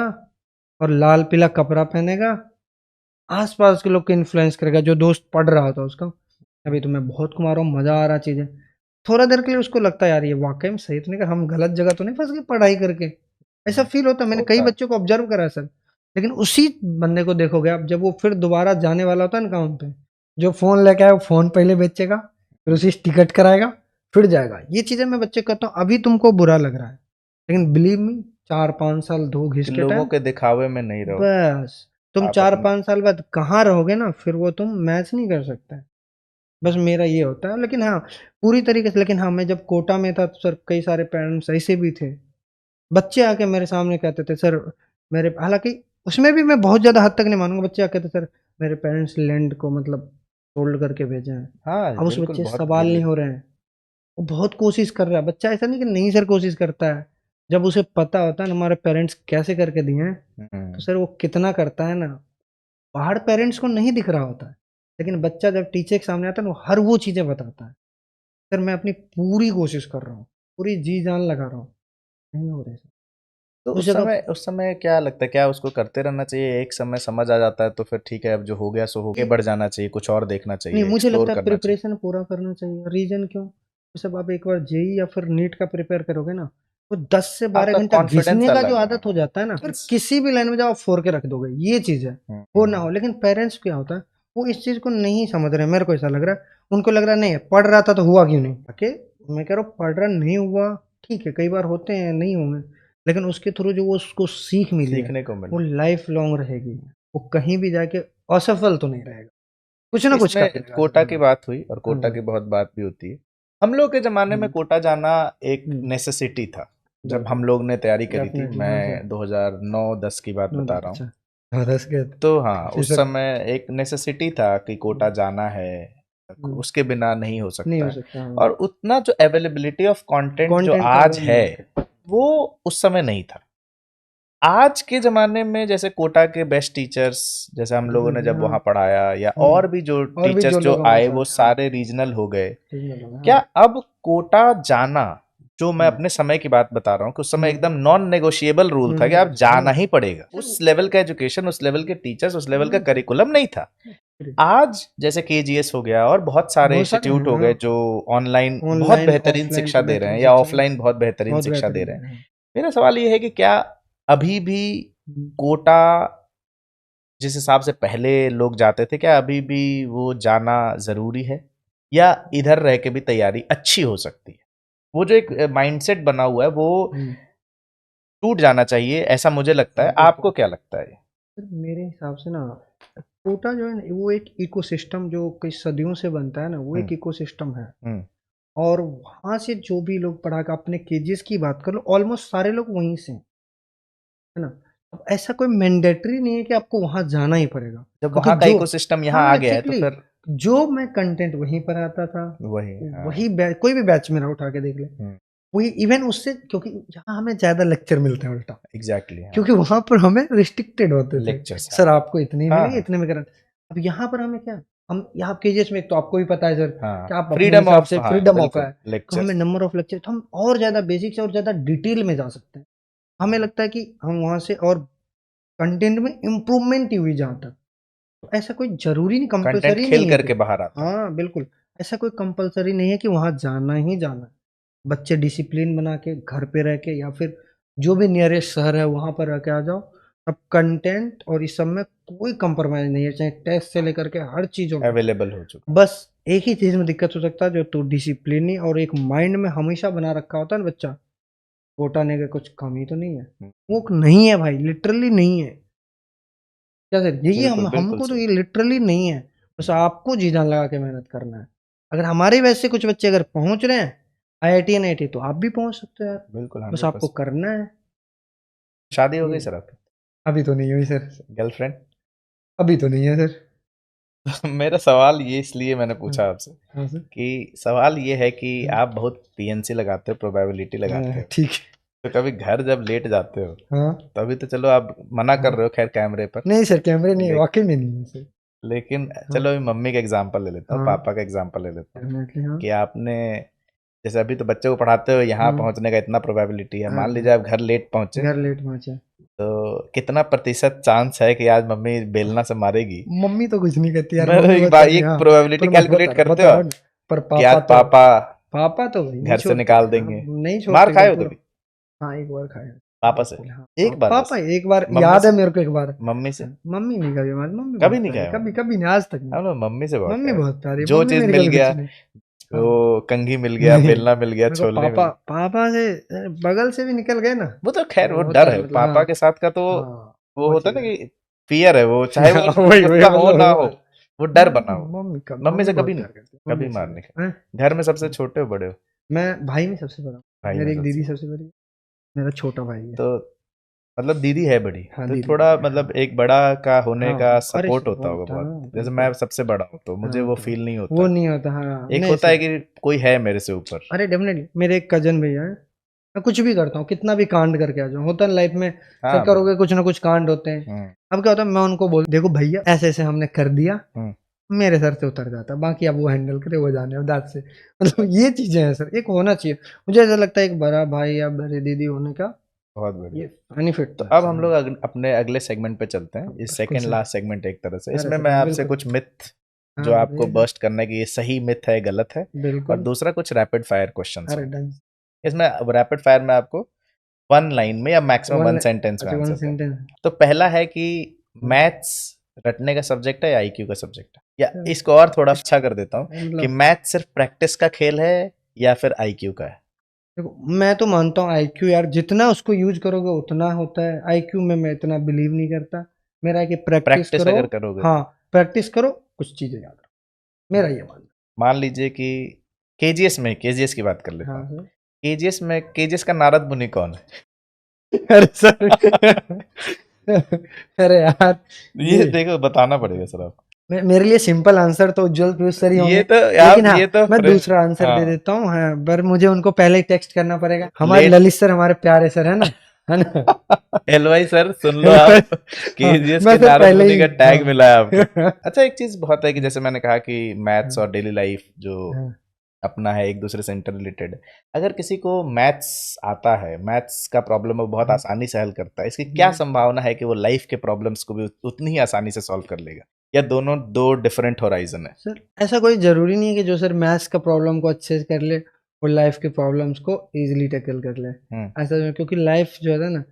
और लाल पीला कपड़ा पहनेगा, आसपास के लोग को इन्फ्लुएंस करेगा। जो दोस्त पढ़ रहा था उसका, अभी तो मैं बहुत कमा रहा हूँ, मजा आ रहा चीजें, थोड़ा देर के लिए उसको लगता है यार ये वाकई में सही तो नहीं कर, हम गलत जगह तो नहीं फंस गए पढ़ाई करके, ऐसा फील होता है। मैंने कई होता है। बच्चों को ऑब्जर्व करा है सर। लेकिन उसी बंदे को देखोगे आप, जब वो फिर दोबारा जाने वाला होता है ना काम पे, जो फोन लेके आया वो फोन पहले बेचेगा, फिर उसी टिकट कराएगा, फिर जाएगा। ये चीजें मैं बच्चे कहता हूँ, अभी तुमको बुरा लग रहा है, लेकिन बिलीव मी 4-5 साल दो घिस कि के लोगों टाइम, के दिखावे में नहीं रहो, बस तुम आप चार अपने। पांच साल बाद कहाँ रहोगे ना, फिर वो तुम मैच नहीं कर सकते। बस मेरा ये होता है। लेकिन हाँ, पूरी तरीके से, लेकिन हाँ, मैं जब कोटा में था तो सर कई सारे पेरेंट्स ऐसे भी थे, बच्चे आके मेरे सामने कहते थे सर, मेरे, हालांकि उसमें भी मैं बहुत ज्यादा हद तक नहीं मानूंगा, बच्चे आके कहते सर मेरे पेरेंट्स लैंड को मतलब सोल्ड करके भेजे हैं। हाँ अब उस बिल्कुल, बच्चे बहुत सवाल नहीं गिले। हो रहे हैं, वो बहुत कोशिश कर रहा है बच्चा, ऐसा नहीं कि नहीं सर कोशिश करता है। जब उसे पता होता है ना हमारे पेरेंट्स कैसे करके दिए हैं, तो हम्म। सर वो कितना करता है ना, बाहर पेरेंट्स को नहीं दिख रहा होता है, लेकिन बच्चा जब टीचर के सामने आता है ना वो हर वो चीजें बताता है, सर मैं अपनी पूरी कोशिश कर रहा हूँ, पूरी जी जान लगा रहा हूँ, नहीं हो रहे सर तो उस जगह। उस समय क्या लगता है, क्या उसको करते रहना चाहिए, एक समय समझ आ जाता है तो फिर ठीक है, अब जो हो गया सो हो गया, बढ़ जाना चाहिए, कुछ और देखना नहीं, चाहिए, मुझे एक्सप्लोर लगता है करना चाहिए? प्रिपरेशन पूरा करना चाहिए। रीजन क्यों, जैसे अब आप एक बार जेई या फिर नीट का प्रिपेयर करोगे ना, तो 10 से 12 आपका घंटा कॉन्फिडेंस घिसने का जो अलग है। आदत हो जाता है ना, फिर किसी भी लाइन में जाओ आप फोड़ के रख दोगे, ये चीज है। वो ना हो, हम्म। लेकिन पेरेंट्स क्या होता है, वो इस चीज को नहीं समझ रहे, मेरे को ऐसा लग रहा है। उनको लग रहा है नहीं पढ़ रहा था तो हुआ क्यों नहीं, ओके, मैं कह रहा हूँ पढ़ रहा नहीं हुआ, ठीक है, कई बार होते हैं नहीं होंगे, लेकिन उसके थ्रू जो वो उसको सीख मिली है सीखने को वो मिले। लाइफ लॉन्ग रहेगी। वो कहीं भी जाके असफल तो नहीं रहेगा, कुछ ना कुछ कर इसमें लेगा कोटा की जिंदगी बात हुई और में। कोटा की बहुत बात भी होती है। हम लोग के ज़माने में हुँ, कोटा जाना एक हुँ, नेसेसिटी था। जब हम बिल्कुल, लोग ने तैयारी करी थी, डेफ़िनेटली हाँ सर। मैं 2009-10 की बात बता रहा हूँ। अच्छा, हाँ, 10 के तो हाँ, काफ़ी उस सर। समय एक नेसेसिटी था कि कोटा हुँ, जाना है, हुँ, उसके बिना नहीं हो नहीं सकता हो है। सकता हाँ। और उतना जो अवेलेबिलिटी ऑफ कंटेंट जो कंटेंट था आज वो नहीं है, होता। वो उस समय नहीं था। आज के ज़माने में जैसे कोटा के बेस्ट टीचर्स, जैसे हम लोगों ने जब हाँ, वहाँ पढ़ाया, या और हुँ, भी जो और भी टीचर्स जो जो लोग हमारे आए वो साथ हैं, हाँ, सारे रीजनल हो गए। रीजनल हो गए, क्या हाँ। अब कोटा जाना, जो मैं हुँ, अपने समय की बात बता रहा हूँ कि उस समय हुँ, एकदम नॉन नेगोशिएबल रूल था कि आप नॉन-नेगोशिएबल जाना हाँ। ही पड़ेगा, सर उस लेवल का एजुकेशन, उस लेवल के टीचर्स, उस लेवल का नहीं था। करिकुलम नहीं था। आज जैसे केजीएस हो गया और बहुत सारे बहुत सारे इंस्टीट्यूट हैं हो हाँ, गए जो ऑनलाइन बहुत ऑनलाइन, बेहतरीन ऑफ़लाइन शिक्षा दे रहे बेहतरीन हैं, या शिक्षा है, ऑफलाइन बहुत बेहतरीन बहुत शिक्षा दे बेहतरीन रहे दे हैं। रहे हैं। मेरा सवाल ये है कि क्या अभी भी हुँ, कोटा जिस हिसाब से पहले लोग जाते थे, क्या अभी भी वो जाना जरूरी है, या इधर रह के भी तैयारी अच्छी हो सकती है? वो जो एक माइंडसेट बना हुआ है वो हुँ, टूट जाना चाहिए, ऐसा मुझे लगता है। आपको क्या लगता है? सर मेरे हिसाब से ना कोटा जो है ना वो एक इकोसिस्टम जो कई सदियों से बनता है ना, वो हम्म। एक इकोसिस्टम है। हम्म। और वहाँ से जो भी लोग पढ़ा के, अपने केजेस की बात कर लो, ऑलमोस्ट सारे लोग वहीं से हैं, है ना। अब ऐसा कोई मैंडेटरी नहीं है कि आपको वहाँ जाना ही पड़ेगा, जब क्योंकि वहां का जो, इकोसिस्टम यहाँ हाँ आ गया है तो एग्जैक्टली, फिर जो मैं कंटेंट वहीं पर आता था, वही। हाँ। वही बैच, कोई भी बैच मेरा उठा के देख ले, हम्म। वही इवन उससे, क्योंकि यहाँ हमें ज़्यादा लेक्चर मिलते हैं उल्टा, एग्जैक्टली, हाँ। क्योंकि वहाँ पर हमें रिस्ट्रिक्टेड होते थे, लेक्चर्स, हाँ। सर आपको इतने ही हाँ मिलेंगे, हाँ इतने में करा। अब यहाँ पर हमें क्या, हम यहाँ केजीएस में एक तो आपको भी पता है सर हाँ, कि आप अपने फ्रीडम हिसाब ऑफ, से हाँ फ्रीडम ऑफ बिल्कुल, है, तो हमें लेक्चर्स। नंबर ऑफ लेक्चर, तो हम और ज़्यादा बेसिक से और ज़्यादा डिटेल में जा सकते हैं। हमें लगता है कि हम वहाँ से और कंटेंट में इम्प्रूवमेंट ही हुई जहाँ तक, तो ऐसा कोई ज़रूरी नहीं, कंटेंट कंपल्सरी खेल नहीं है कि, करके बाहर आता है। हाँ बिल्कुल, ऐसा कोई कंपल्सरी नहीं है कि वहाँ जाना ही जाना है। बच्चे डिसिप्लिन बना के घर पे रह के या फिर जो भी नियरेस्ट शहर है वहाँ पर रह के आ जाओ। अब कंटेंट और इस सब में कोई कंप्रोमाइज़ नहीं है, चाहे टेस्ट से लेकर के हर चीज़ों में। अवेलेबल हो चुका बस एक ही चीज़ में दिक्कत हो सकता है, जो तो डिसिप्लिन और एक माइंड में हमेशा बना रखा होता है ना बच्चा, कोटाने का कुछ कमी तो नहीं है। है। वो नहीं है भाई, लिटरली नहीं है। क्या सर, यही बिल्कुल हम बिल्कुल हमको तो सही। ये लिटरली नहीं है। बस आपको जी जान लगा के मेहनत करना है। अगर हमारे वैसे कुछ बच्चे अगर पहुँच रहे हैं आईआईटी एनआईटी, तो आप भी पहुँच सकते हो यार। बिल्कुल बस आपको 100%। करना है। शादी हो ये गई सर आपकी? अभी तो नहीं हुई सर, गर्लफ्रेंड? अभी तो नहीं है सर। मेरा सवाल ये इसलिए मैंने हाँ, पूछा आपसे हाँ सर। कि सवाल ये है कि हाँ, आप बहुत पीएनसी लगाते हो, प्रोबेबिलिटी लगाते हाँ, हो, ठीक है। तो कभी घर जब लेट जाते हो, हाँ, तभी तो चलो आप मना कर हाँ। रहे हो खैर कैमरे पर, नहीं सर कैमरे नहीं, लेकिन वाक़ई में नहीं है सर। लेकिन चलो अभी मम्मी का एग्जांपल ले लेता हूँ, हाँ। पापा का एग्जांपल ले लेता हूँ डेफिनेटली हाँ। कि आपने जैसे अभी तो बच्चे को पढ़ाते हो, यहाँ पहुंचने का इतना प्रोबेबिलिटी है, मान लीजिए आप घर लेट पहुंचे घर लेट पहुंचे, तो कितना प्रतिशत चांस है कि आज मम्मी बेलना से मारेगी? मम्मी तो कुछ नहीं कहती यार, मैं मम्मी एक बताती हाँ। प्रोबेबिलिटी पर मैं कैलकुलेट बता करते हो रहा आप हूँ, पर कि आज पापा तो पापा तो भाई नहीं घर से छोड़ते निकाल यार, देंगे। नहीं मार छोड़ते खाए हो एकदम कभी पूरा। हाँ एक बार खाया पापा से? बिल्कुल, हाँ एक बार पापा बस? एक बार मम्मी याद है से? मेरे को एक बार। मम्मी से? मम्मी नहीं कभी मार, मम्मी कभी बहुत नहीं प्यारी, खाया कभी कभी नहीं, आज तक नहीं। हम लोग मम्मी से बहुत मम्मी खाया। बहुत प्यारी, जो मम्मी चीज मेरी मिल कभी गया, कुछ नहीं। हाँ वो कंघी मिल गया, नहीं, बेलना मिल गया, मेरे को छोलनी मिल पापा गया, पापा से बगल से भी निकल गए ना, वो तो खैर वो होता डर है है मतलब पापा हाँ। के साथ का, तो हाँ वो वो होता है चीज ना है। कि फियर है, वो चाहे वो वही वही उसका हो ना मतलब हो, वो डर बना हो। मम्मी का मम्मी मम्मी से बहुत कभी नहीं, प्यार करती है, कभी मम्मी से मार नहीं हैं? खाया। घर में सबसे छोटे हो बड़े हो? मैं भाई में सबसे बड़ा, भाई में मेरी एक सबसे दीदी सबसे बड़ी है, मेरा छोटा भाई है। तो मतलब दीदी है बड़ी, हाँ तो दीदी थोड़ा बड़ी है, मतलब हाँ एक बड़ा का होने हाँ। का अरे सपोर्ट होता होगा बहुत बहुत। हाँ जैसे बिल्कुल। मैं सबसे बड़ा हूँ तो मुझे हाँ वो तो फील नहीं वो होता। नहीं होता हाँ, एक नहीं होता है सर। कि कोई है मेरे से ऊपर। अरे डेफिनेटली मेरे एक कजन भैया है, मैं कुछ भी करता हूँ, कितना भी कांड करके आ जाऊँ, होता है लाइफ में, सर हाँ करोगे कुछ ना कुछ कांड होते हैं। हम्म अब क्या होता है, मैं उनको बोल देखो भैया ऐसे ऐसे हमने कर दिया, हम्म। मेरे सर से उतर जाता, बाकी अब वो हैंडल करे, वो जाने दांत से। मतलब ये चीजें हैं सर, एक होना चाहिए। मुझे ऐसा लगता है एक बड़ा भाई या बड़ी दीदी होने का बहुत बढ़िया। ये बेनिफिट तो तो है अब सर। हम लोग अपने अगले सेगमेंट पे चलते हैं। हाँ, ये बिल्कुल सेकंड सर। लास्ट सेगमेंट एक तरह से, अरे इसमें सर मैं हाँ आपसे बिल्कुल। कुछ मिथ हाँ जो आपको बताइए सर। बर्स्ट करना है कि ये सही मिथ है, गलत है, और बिल्कुल। दूसरा कुछ रैपिड फायर क्वेश्चंस अरे होंगे। डन। इसमें रैपिड फायर में आपको वन लाइन में या मैक्सिमम वन, वन सेंटेंस में अच्छा वन आंसर देना। सेंटेंस। तो पहला है कि मैथ्स रटने का सब्जेक्ट है या आईक्यू का सब्जेक्ट है? या इसको और थोड़ा अच्छा कर देता हूँ कि मतलब मैथ्स सिर्फ प्रैक्टिस का खेल है या फिर आईक्यू का है? देखो मैं तो मानता हूँ आईक्यू यार, जितना उसको यूज करोगे उतना होता है। आईक्यू में मैं इतना बिलीव नहीं करता, मेरा है कि प्रैक्टिस प्रैक्टिस करो। अगर करोगे हाँ तो प्रैक्टिस करो, कुछ चीजें याद रखो, मेरा ये मानना मान लीजिए कि केजीएस की बात कर है। लेता हाँ हूँ। सर। केजीएस का नारद मुनि कौन है? अरे सर अरे यार ये ये देखो बताना पड़ेगा सर आपको। मेरे लिए सिंपल आंसर तो उज्जवल पीयूष सर ही ये होंगे, तो लेकिन आप हाँ ये तो मैं दूसरा आंसर दे हाँ देता हूँ। हाँ पर मुझे उनको पहले ही टेक्स्ट करना पड़ेगा, हमारे लेट ललित सर हमारे प्यारे सर है ना, है ना। एलवाई सर सुन लो आप, हाँ केजीएस मैं के सर नारद पहले मुनि ही का टैग मिला है आपको। हाँ अच्छा एक चीज बहुत है कि जैसे मैंने कहा कि मैथ्स हाँ और डेली लाइफ जो हाँ अपना है एक दूसरे से इंटर रिलेटेड है। अगर किसी को मैथ्स आता है, मैथ्स का प्रॉब्लम वो बहुत हाँ। आसानी से हल करता है, इसकी क्या संभावना है कि वो लाइफ के प्रॉब्लम्स को भी उतनी ही आसानी से सॉल्व कर लेगा, या दोनों दो डिफरेंट होराइजन है? सर ऐसा कोई जरूरी नहीं है कि जो सर मैथ्स का प्रॉब्लम को अच्छे से कर ले और लाइफ के प्रॉब्लम्स को इजीली टैकल कर ले। ऐसा नहीं, क्योंकि लाइफ जो है ना,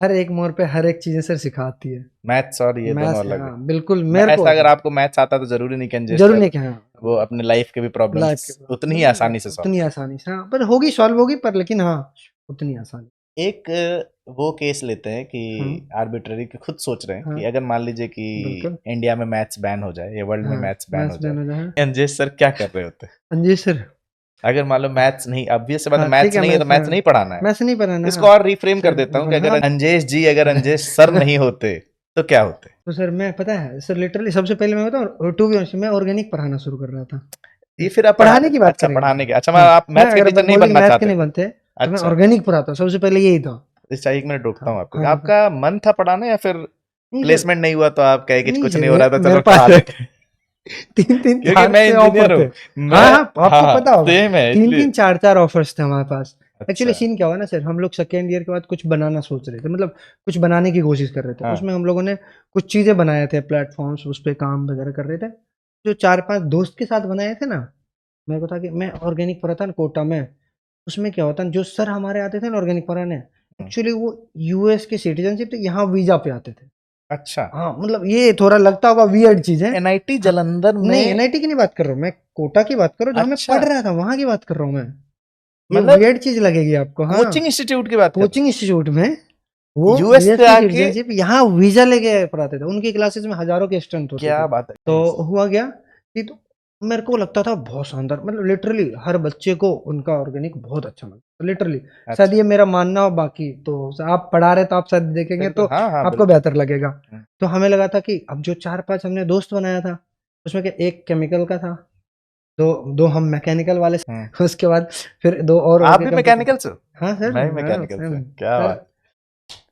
हर एक मोड़ पे हर एक चीजें सर सिखाती है। मैथ्स और ये दोनों मैथ्स अलग है। हाँ बिल्कुल मेरे को ऐसा अगर आपको मैथ्स आता तो जरूरी नहीं कि अंजेश जरूर सर नहीं कहा वो अपने लाइफ के भी लाइफ के प्रॉब्लम्स उतनी ही आसानी से सॉल्व उतनी कर। आसानी से, हाँ पर होगी, सॉल्व होगी, पर लेकिन हाँ उतनी आसानी। एक वो केस लेते हैं कि हाँ आर्बिट्ररी कि खुद सोच रहे हैं हाँ कि अगर मान लीजिए कि बिल्कुल। इंडिया में मैथ्स बैन हो जाए या वर्ल्ड में हाँ मैथ्स बैन हो मैथ्स जाए, बैन हो जाए। अंजेश सर क्या कर रहे होते? अंजीत सर। अगर मान लो मैथ्स नहीं, obvious सी बात है हाँ ठीक मैथ्स है, नहीं है तो मैथ्स मैथ्स नहीं पढ़ाना है। मैथ्स नहीं पढ़ाना इसको हाँ। और रिफ्रेम कर सर देता हूँ कि हाँ अगर अंजेश जी, अगर अंजेश सर नहीं होते तो क्या होते? तो सर मैं पता है सर, लिटरली सबसे पहले मैं बताऊँ, टू बी ऑनेस्ट मैं ऑर्गेनिक पढ़ाना शुरू कर रहा था। ये फिर आप पढ़ाने की बात अच्छा करेंगे पढ़ाने के, अच्छा मैं हाँ, आप मैं मैथ्स के अगर टीचर नहीं बोल दे कि बनना मैथ के चाहते? नहीं बनते तो मैं अच्छा ऑर्गेनिक पढ़ाता, सबसे पहले यही था। इस एक मिनट रोकता हूँ हाँ आपको, हाँ बता। आपका मन था पढ़ाना या फिर नहीं सर, प्लेसमेंट नहीं हुआ तो आप कहे कि नहीं कुछ सर नहीं हो रहा था मेरे चलो पास पढ़ा देते हैं? तीन तीन क्योंकि चार मैं से इंजीनियर ऑफर थे। हूँ। हाँ मैं हाँ आपको हाँ पता होगा, सेम है तीन इसलिए। तीन चार चार ऑफर्स थे हमारे पास। अच्छा एक्चुअली सीन क्या हुआ ना सर, हम लोग सेकेंड ईयर के बाद कुछ बनाना सोच रहे थे, मतलब कुछ बनाने की कोशिश कर रहे थे। हाँ उसमें हम लोगों ने कुछ चीजें बनाए थे, प्लेटफॉर्म्स, उस पर काम वगैरह कर रहे थे। जो चार पांच दोस्त के साथ बनाए थे ना, मेरे को था कि मैं ऑर्गेनिक पढ़ा था ना कोटा में, उसमें क्या होता है जो सर हमारे आते थे ना ऑर्गेनिक पढ़ाने, हम्म, एक्चुअली वो यूएस के सिटीजनशिप थे, यहाँ वीजा पे आते थे। अच्छा हाँ मतलब ये थोड़ा लगता होगा वियर्ड चीज है। एनआईटी हाँ, जालंधर नहीं में? एनआईटी की नहीं बात कर रहा हूँ मैं, कोटा की बात कर रहा हूँ, जहाँ मैं अच्छा पढ़ रहा था वहां की बात कर रहा हूँ मैं। ये मतलब वियर्ड चीज लगेगी आपको हाँ। कोचिंग इंस्टीट्यूट की बात कर रहे कोचिंग इंस्टीट्यूट में वो यूएस यूएस से की आके? सिटीजनशिप यहाँ वीजा लेके पढ़ाते थे, उनकी क्लासेस में हजारों के स्टूडेंट होते थे। क्या बात है तो guys? हुआ क्या कि तो मेरे को लगता था बहुत शानदार, मतलब लिटरली हर बच्चे को उनका ऑर्गेनिक बहुत अच्छा लगता लिटरली। शायद अच्छा ये मेरा मानना हो, बाकी तो आप पढ़ा रहे तो आप शायद देखेंगे बिल्कुल तो हाँ हाँ आपको बिल्कुल। बेहतर लगेगा। हम्म, तो हमें लगा था कि अब जो चार पांच हमने दोस्त बनाया था, उसमें के एक केमिकल का था, दो दो हम मैकेनिकल वाले हम्म। उसके बाद फिर दो और आप भी कंप्यूटर। मैकेनिकल से हो? हाँ सर मैं भी हाँ मैकेनिकल से सेम हूँ। क्या सर। बात।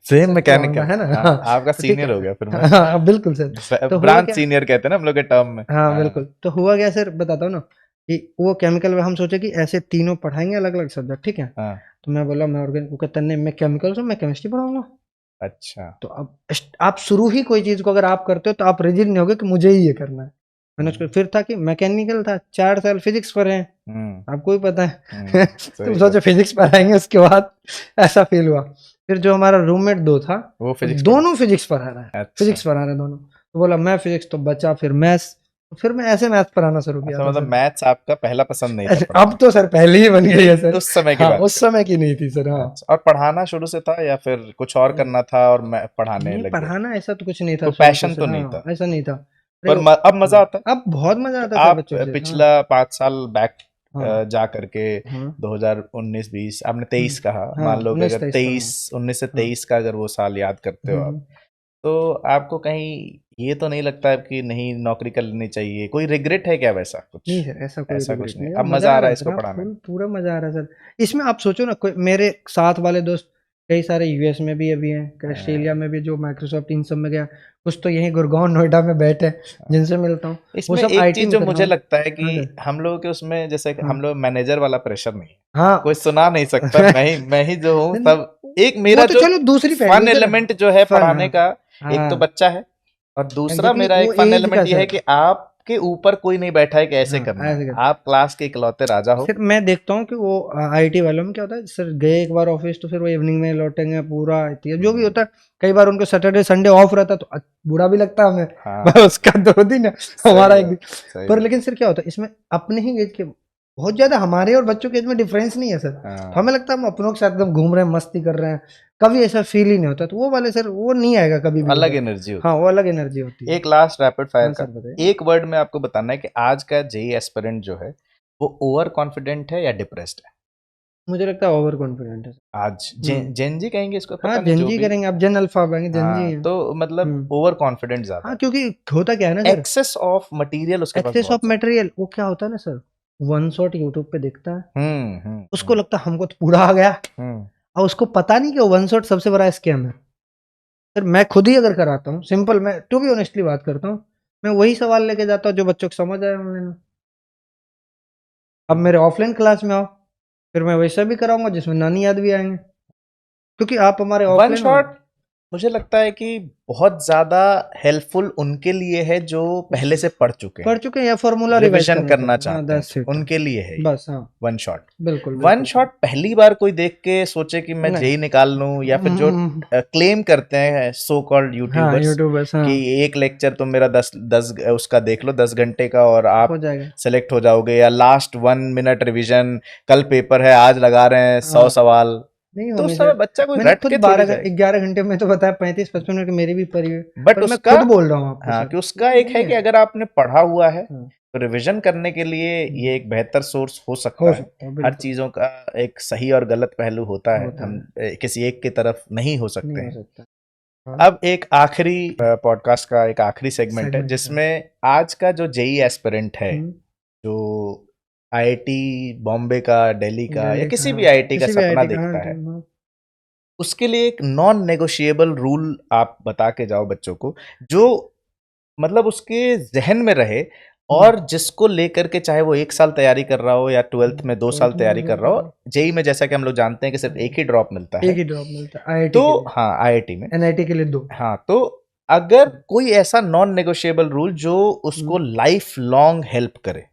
सेम सर, मैकेनिकल है ना? हाँ, हाँ, आपका तो ठीक सीनियर है। हो गया फिर मैं हाँ, बिल्कुल सर। तो हुआ ब्रांच क्या, सीनियर कहते हैं ना हम लोग के टर्म में। हाँ, हाँ, बिल्कुल। तो हुआ क्या सर, बताता हूँ ना, कि वो केमिकल में हम सोचे कि ऐसे तीनों पढ़ाएँगे अलग-अलग सब्जेक्ट, ठीक है? हाँ, तो मैं बोला मैं ऑर्गेनिक, वो कहता नहीं मैं केमिकल्स हूँ, मैं केमिस्ट्री पढ़ाऊँगा। अच्छा। तो अब आप शुरू ही कोई चीज़ को अगर आप करते हो तो आप रिजिड नहीं होगे कि मुझे ही ये करना है। मैंने उसको, फिर था कि मैकेनिकल था, 4 साल फिज़िक्स पढ़े हैं, हुँ, आपको भी पता हुँ, है। तुम सही सोचो बात। फिज़िक्स पढ़ाएँगे उसके बाद ऐसा फ़ील हुआ। फिर जो हमारा रूममेट 2 था, वो वो फिजिक्स पढ़ा दोनों फिज़िक्स पढ़ा रहा है, अच्छा। फिज़िक्स पढ़ा रहे हैं दोनों। तो बोला मैं फिज़िक्स, तो बचा फिर मैथ्स, तो फिर मैं ऐसे मैथ्स पढ़ाना शुरू किया अच्छा था मतलब सर। मैथ्स आपका पहला पसंद नहीं था अच्छा, अब पढ़ाना। तो सर पहले ही बन गई है सर। उस समय की हाँ, बात उस कर समय की नहीं थी सर, हाँ। अच्छा और पढ़ाना शुरू से था या फिर कुछ और करना था और मैं पढ़ाने नहीं, लग गए? पढ़ाना ऐसा तो कुछ नहीं था कोई शुरू से पैशन तो सर, नहीं हाँ, था, ऐसा नहीं था। अरे पर अब मज़ा आता है? अब बहुत मज़ा तो आता है सर आप बच्चों के साथ, हाँ। पिछला 5 साल बैक हाँ, जा करके हाँ, 2019-20 आपने 23 कहा, हाँ, मान लो कि अगर 19-23 का, हाँ, 19 से हाँ। 23 का अगर वो साल याद करते हो आप, हुँ, तो आपको कहीं ये तो नहीं लगता है कि नहीं नौकरी कर लेनी चाहिए? कोई रिग्रेट है क्या वैसा कुछ? नहीं सर, ऐसा कोई ऐसा कुछ रिग्रेट नहीं, नहीं है, अब मज़ा मज़ा आ आ रहा रहा है है सर, इसको हाँ, पढ़ाने में? पूरा मज़ा आ रहा है सर। इसमें आप सोचो ना, कोई मेरे साथ वाले दोस्त कई सारे यूएस में भी अभी हैं, कई ऑस्ट्रेलिया में भी, जो माइक्रोसॉफ्ट इन सब में गया, कुछ तो यहीं गुड़गाँव, नोएडा में बैठे हैं, जिनसे मिलता हूँ, वो इसमें सब एक आईटी चीज़ में जो कर रहा मुझे हूँ। लगता है कि हाँ सर, हम लोगों के उसमें जैसे कि हाँ, हम लोग मैनेजर वाला प्रेशर नहीं है। हाँ। कोई सुना नहीं सकता, मैं ही जो हूँ नहीं, सब एक वो मेरा तो जो चलो दूसरी फन पहलू सर, एलिमेंट जो है फन, पढ़ाने हाँ, का, एक तो हाँ, बच्चा है और दूसरा एग्ज़ैक्टली मेरा वो एक फन एज का एलिमेंट ये है सर, कि आपके ऊपर कोई नहीं बैठा है कि ऐसे हाँ, करना है। ऐसे कर, आप क्लास के इकलौते राजा हो। फिर मैं देखता हूँ कि वो आईटी वालों में क्या होता है सर, गए एक बार ऑफिस तो फिर वो इवनिंग में लौटेंगे पूरा, जो भी हुँ, होता है। कई बार उनको सैटरडे संडे ऑफ रहता है तो बुरा भी लगता है हमें, हाँ, भाई उसका 2 दिन है, सही हमारा एक बात, दिन। सही पर बात। लेकिन सर क्या होता है इसमें, अपने ही एज के बहुत ज्यादा, हमारे और बच्चों के एज में डिफरेंस नहीं है सर, तो हाँ, हमें लगता है हम अपनों के साथ एकदम घूम रहे हैं, मस्ती कर रहे हैं, कभी ऐसा फील ही नहीं होता। तो वो वाले सर वो नहीं आएगा कभी भी अलग उधर। एनर्जी हाँ, होती वो अलग एनर्जी होती है। है। एक लास्ट रैपिड फायर हाँ का, सर, बताइए। एक वर्ड में आपको बताना है कि आज का जेईई एस्पिरेंट जो है, वो ओवर कॉन्फिडेंट है या डिप्रेस्ड है? मुझे लगता है ओवर कॉन्फिडेंट है। आज हम्म, जेन जी कहेंगे इसको, हाँ, पता नहीं जो जनजी भी। करेंगे आप, जन अल्फा पाएंगे, जनजी हाँ, हैं। तो मतलब हुँ। ओवर कॉन्फिडेंट ज़्यादा हाँ, है। क्योंकि होता क्या है ना सर, एक्सेस ऑफ मटेरियल उसके पास एक्सेस ऑफ बहुत ज़्यादा मटेरियल, वो क्या होता है ना सर, वन शॉट यूट्यूब पे देखता है, है। हुँ, उसको लगता है हमको तो पूरा आ गया, हुँ। और उसको पता नहीं कि वो वन शॉट सबसे बड़ा स्कैम है। सर मैं खुद ही अगर कराता हूँ, सिंपल, मैं टू बी ऑनेस्टली बात करता हूँ, मैं वही सवाल लेके जाता हूँ जो बच्चों को समझ आए ऑनलाइन में। अब मेरे ऑफलाइन क्लास में आओ, फिर मैं वैसा भी कराऊँगा जिसमें नानी याद भी आएँगे, क्योंकि आप हमारे वन ऑफलाइन हो ना। शॉट मुझे लगता है कि बहुत ज़्यादा हेल्पफुल उनके लिए है जो पहले से पढ़ चुके पढ़ हैं, चुके हैं या फ़ॉर्मूला रिवाइज़ रिविज़न करना करना चाहते हैं। हाँ, चाहते हैं, दैट्स इट। उनके लिए है ये बस, हाँ। One shot. बिल्कुल, वन बिल्कुल सर। शॉट पहली बार कोई देख के सोचे कि मैं नहीं। जेईई निकाल लूँ या फिर जो क्लेम करते हैं सो कॉल्ड हाँ, यूट्यूबर्स यूट्यूबर्स, हाँ, कि एक लेक्चर तुम मेरा 10 उसका देख लो 10 घंटे का और हो आप जाएगा। सेलेक्ट हो जाओगे, या लास्ट 1 मिनट रिवीजन, कल पेपर है आज लगा रहे हैं 100 हाँ, सवाल। नहीं तो होंगे उस समय सर। बच्चा कोई मैंने रट खुद के थोड़ी 12 जाएगा, 11 घंटे में तो बताया, 35-55 मिनट की मेरी भी पड़ी हुई है। बट पर मैं उसका खुद बोल रहा हूँ आपको हाँ सर, कि उसका वो एक नहीं है कि है। अगर आपने पढ़ा हुआ है हाँ, तो रिवीजन करने के लिए हुँ, ये एक बेहतर सोर्स हो हो सकता है। सकता है, हर बिल्कुल, चीज़ों का एक सही और गलत पहलू होता है, होता हम है, किसी एक की तरफ नहीं हो सकते नहीं हो हैं। सकता। हाँ, अब एक आखिरी पॉडकास्ट का एक आखिरी सेगमेंट है सेगमेंट है। जिसमें आज का जो जेईई एस्पिरेंट है, हुँ, जो आईआईटी बॉम्बे का, दिल्ली का या दिल्ली का, किसी भी हाँ, आईआईटी का किसी भी सपना आईआईटी का, हाँ, देखता है, ड्रीम, हाँ। उसके लिए एक नॉन नेगोशिएबल रूल आप बता के जाओ बच्चों को, जो मतलब उसके ज़हन में रहे हुँ, और जिसको लेकर के चाहे वो 1 साल तैयारी कर रहा हो या 12th में 2 साल 12th में 2 तैयारी साल कर रहा कर हो, रहा हूँ। जेईई में जैसा कि हम लोग जानते हैं कि सिर्फ़ एक ही ड्रॉप मिलता है। एक ही ड्रॉप मिलता है आईआईटी तो के लिए, हाँ, आईआईटी में। एनआईटी के लिए 2। हाँ, तो अगर कोई ऐसा नॉन नेगोशिएबल रूल जो हुँ, उसको लाइफ लॉन्ग हेल्प करे।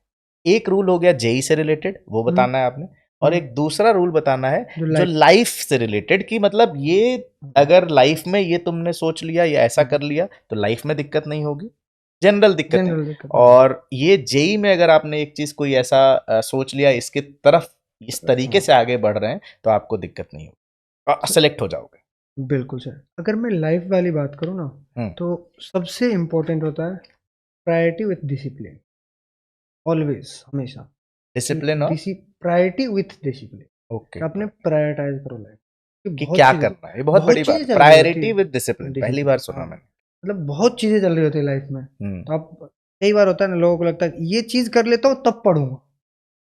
एक रूल हो गया जेईई से रिलेटेड, वो हुँ, बताना है आपने, और हुँ, एक दूसरा रूल बताना है जो जो लाइफ, लाइफ से रिलेटेड कि मतलब ये हाँ, अगर लाइफ में ये तुमने सोच लिया या ऐसा हाँ, कर लिया तो लाइफ में दिक्कत नहीं होगी, जनरल दिक्कतें। जनरल दिक्कत नहीं होगी। और ये जेईई में अगर आपने एक चीज़ कोई ऐसा सोच लिया इसके तरफ इस तरीके हाँ, से आगे बढ़ रहे हैं तो आपको दिक्कत नहीं होगी और सर, सेलेक्ट हो जाओगे। बिल्कुल सर। अगर मैं लाइफ वाली बात करूँ ना, हुँ, तो सबसे इम्पोर्टेंट होता है प्रायोरिटी विथ डिसिप्लिन, ऑलवेज़, हमेशा। कि डिसिप्लिन और प्रायोरिटी विथ ओके। डिसिप्लिन, आपने प्रायोरिटाइज़ करो लाइफ, कि कि क्या करना है, ये बहुत बड़ी बहुत बात चीज़ें है। चल रही होती प्रायोरिटी हैं, विद डिसिप्लिन पहली बार डिसिप्लिन, सुना हाँ, मैंने। मतलब बहुत चीज़ें चल रही होती है लाइफ में। हुँ, तो आप, कई बार होता है ना, लोगों को लगता है कि ये चीज़ कर लेता हूँ तब पढ़ूँगा,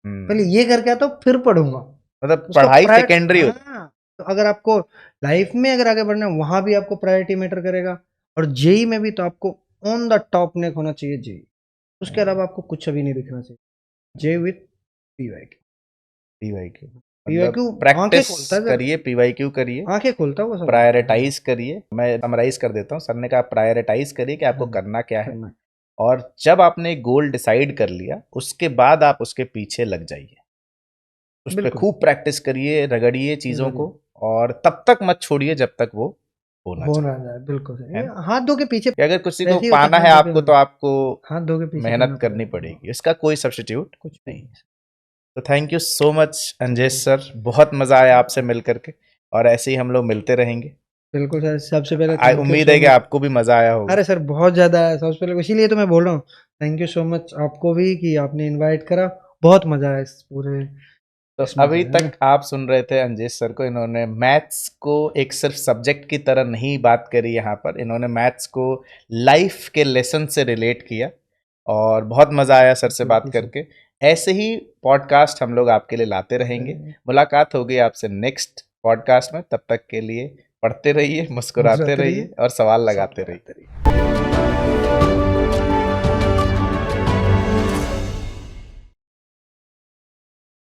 पहले हुँ। ये करके आता हूँ फिर पढ़ूँगा। मतलब उसको पढ़ाई सेकेंडरी होती हाँ, तो अगर आपको लाइफ में अगर आगे बढ़ना है वहाँ भी आपको प्रायोरिटी मैटर करेगा, और जेई में भी तो आपको ऑन द टॉप नेक होना चाहिए जेई, उसके अलावा आपको कुछ अभी नहीं दिखना चाहिए। जे विथ पीवाईक्यू। पीवाईक्यू पीवाईक्यू मतलब आंखें प्रैक्टिस खोलता है सर, करिए, पीवाईक्यू करिए, आंखें खोलता है वो सब प्रायोरिटाइज करिए। मैं समराइज कर देता हूँ, सर ने कहा प्रायोरिटाइज करिए कि आपको करना क्या है, करना। और जब आपने गोल डिसाइड कर लिया उसके बाद आप उसके पीछे लग जाइए, उस पर बिल्कुल खूब प्रैक्टिस करिए, रगड़िए चीज़ों को, रगड़िए। और तब तक मत छोड़िए जब तक वो होना हो चाहिए, रहा है बिल्कुल सही। है ये ना? हाथ धो के पीछे कि अगर किसी को वैसे ही होता है, पाना हाथ है धो के आपको तो आपको हाथ धो के पीछे मेहनत करना करनी पड़ेगा। पड़ेगी, इसका कोई सब्स्टिट्यूट कुछ भी नहीं। नहीं। तो thank you so much Anjesh sir, बहुत मज़ा आया आपसे मिल करके, और ऐसे ही हम लोग मिलते रहेंगे। बिल्कुल सर, सबसे पहले थैंक यू उम्मीद सो है कि मच। आपको भी मज़ा आया होगा। अरे सर बहुत ज़्यादा है, सबसे पहले इसीलिए तो मैं बोल रहा हूँ, थैंक यू सो मच आपको भी कि आपने इनवाइट करा। बहुत मज़ा आया इस पूरे तो इसमें अभी सर, है ना। तक आप सुन रहे थे अंजेश सर को, इन्होंने मैथ्स को एक सिर्फ सब्जेक्ट की तरह नहीं बात करी यहाँ पर, इन्होंने मैथ्स को लाइफ के लेसन से रिलेट किया, और बहुत मज़ा आया सर से बात बिल्कुल सर। करके। ऐसे ही पॉडकास्ट हम लोग आपके लिए लाते रहेंगे। मुलाकात होगी आपसे नेक्स्ट पॉडकास्ट में, तब तक के लिए पढ़ते रहिए, मुस्कुराते मुस्कुराते रहिए रहिए, और सवाल सवाल लगाते रहिए। लगाते रहिए।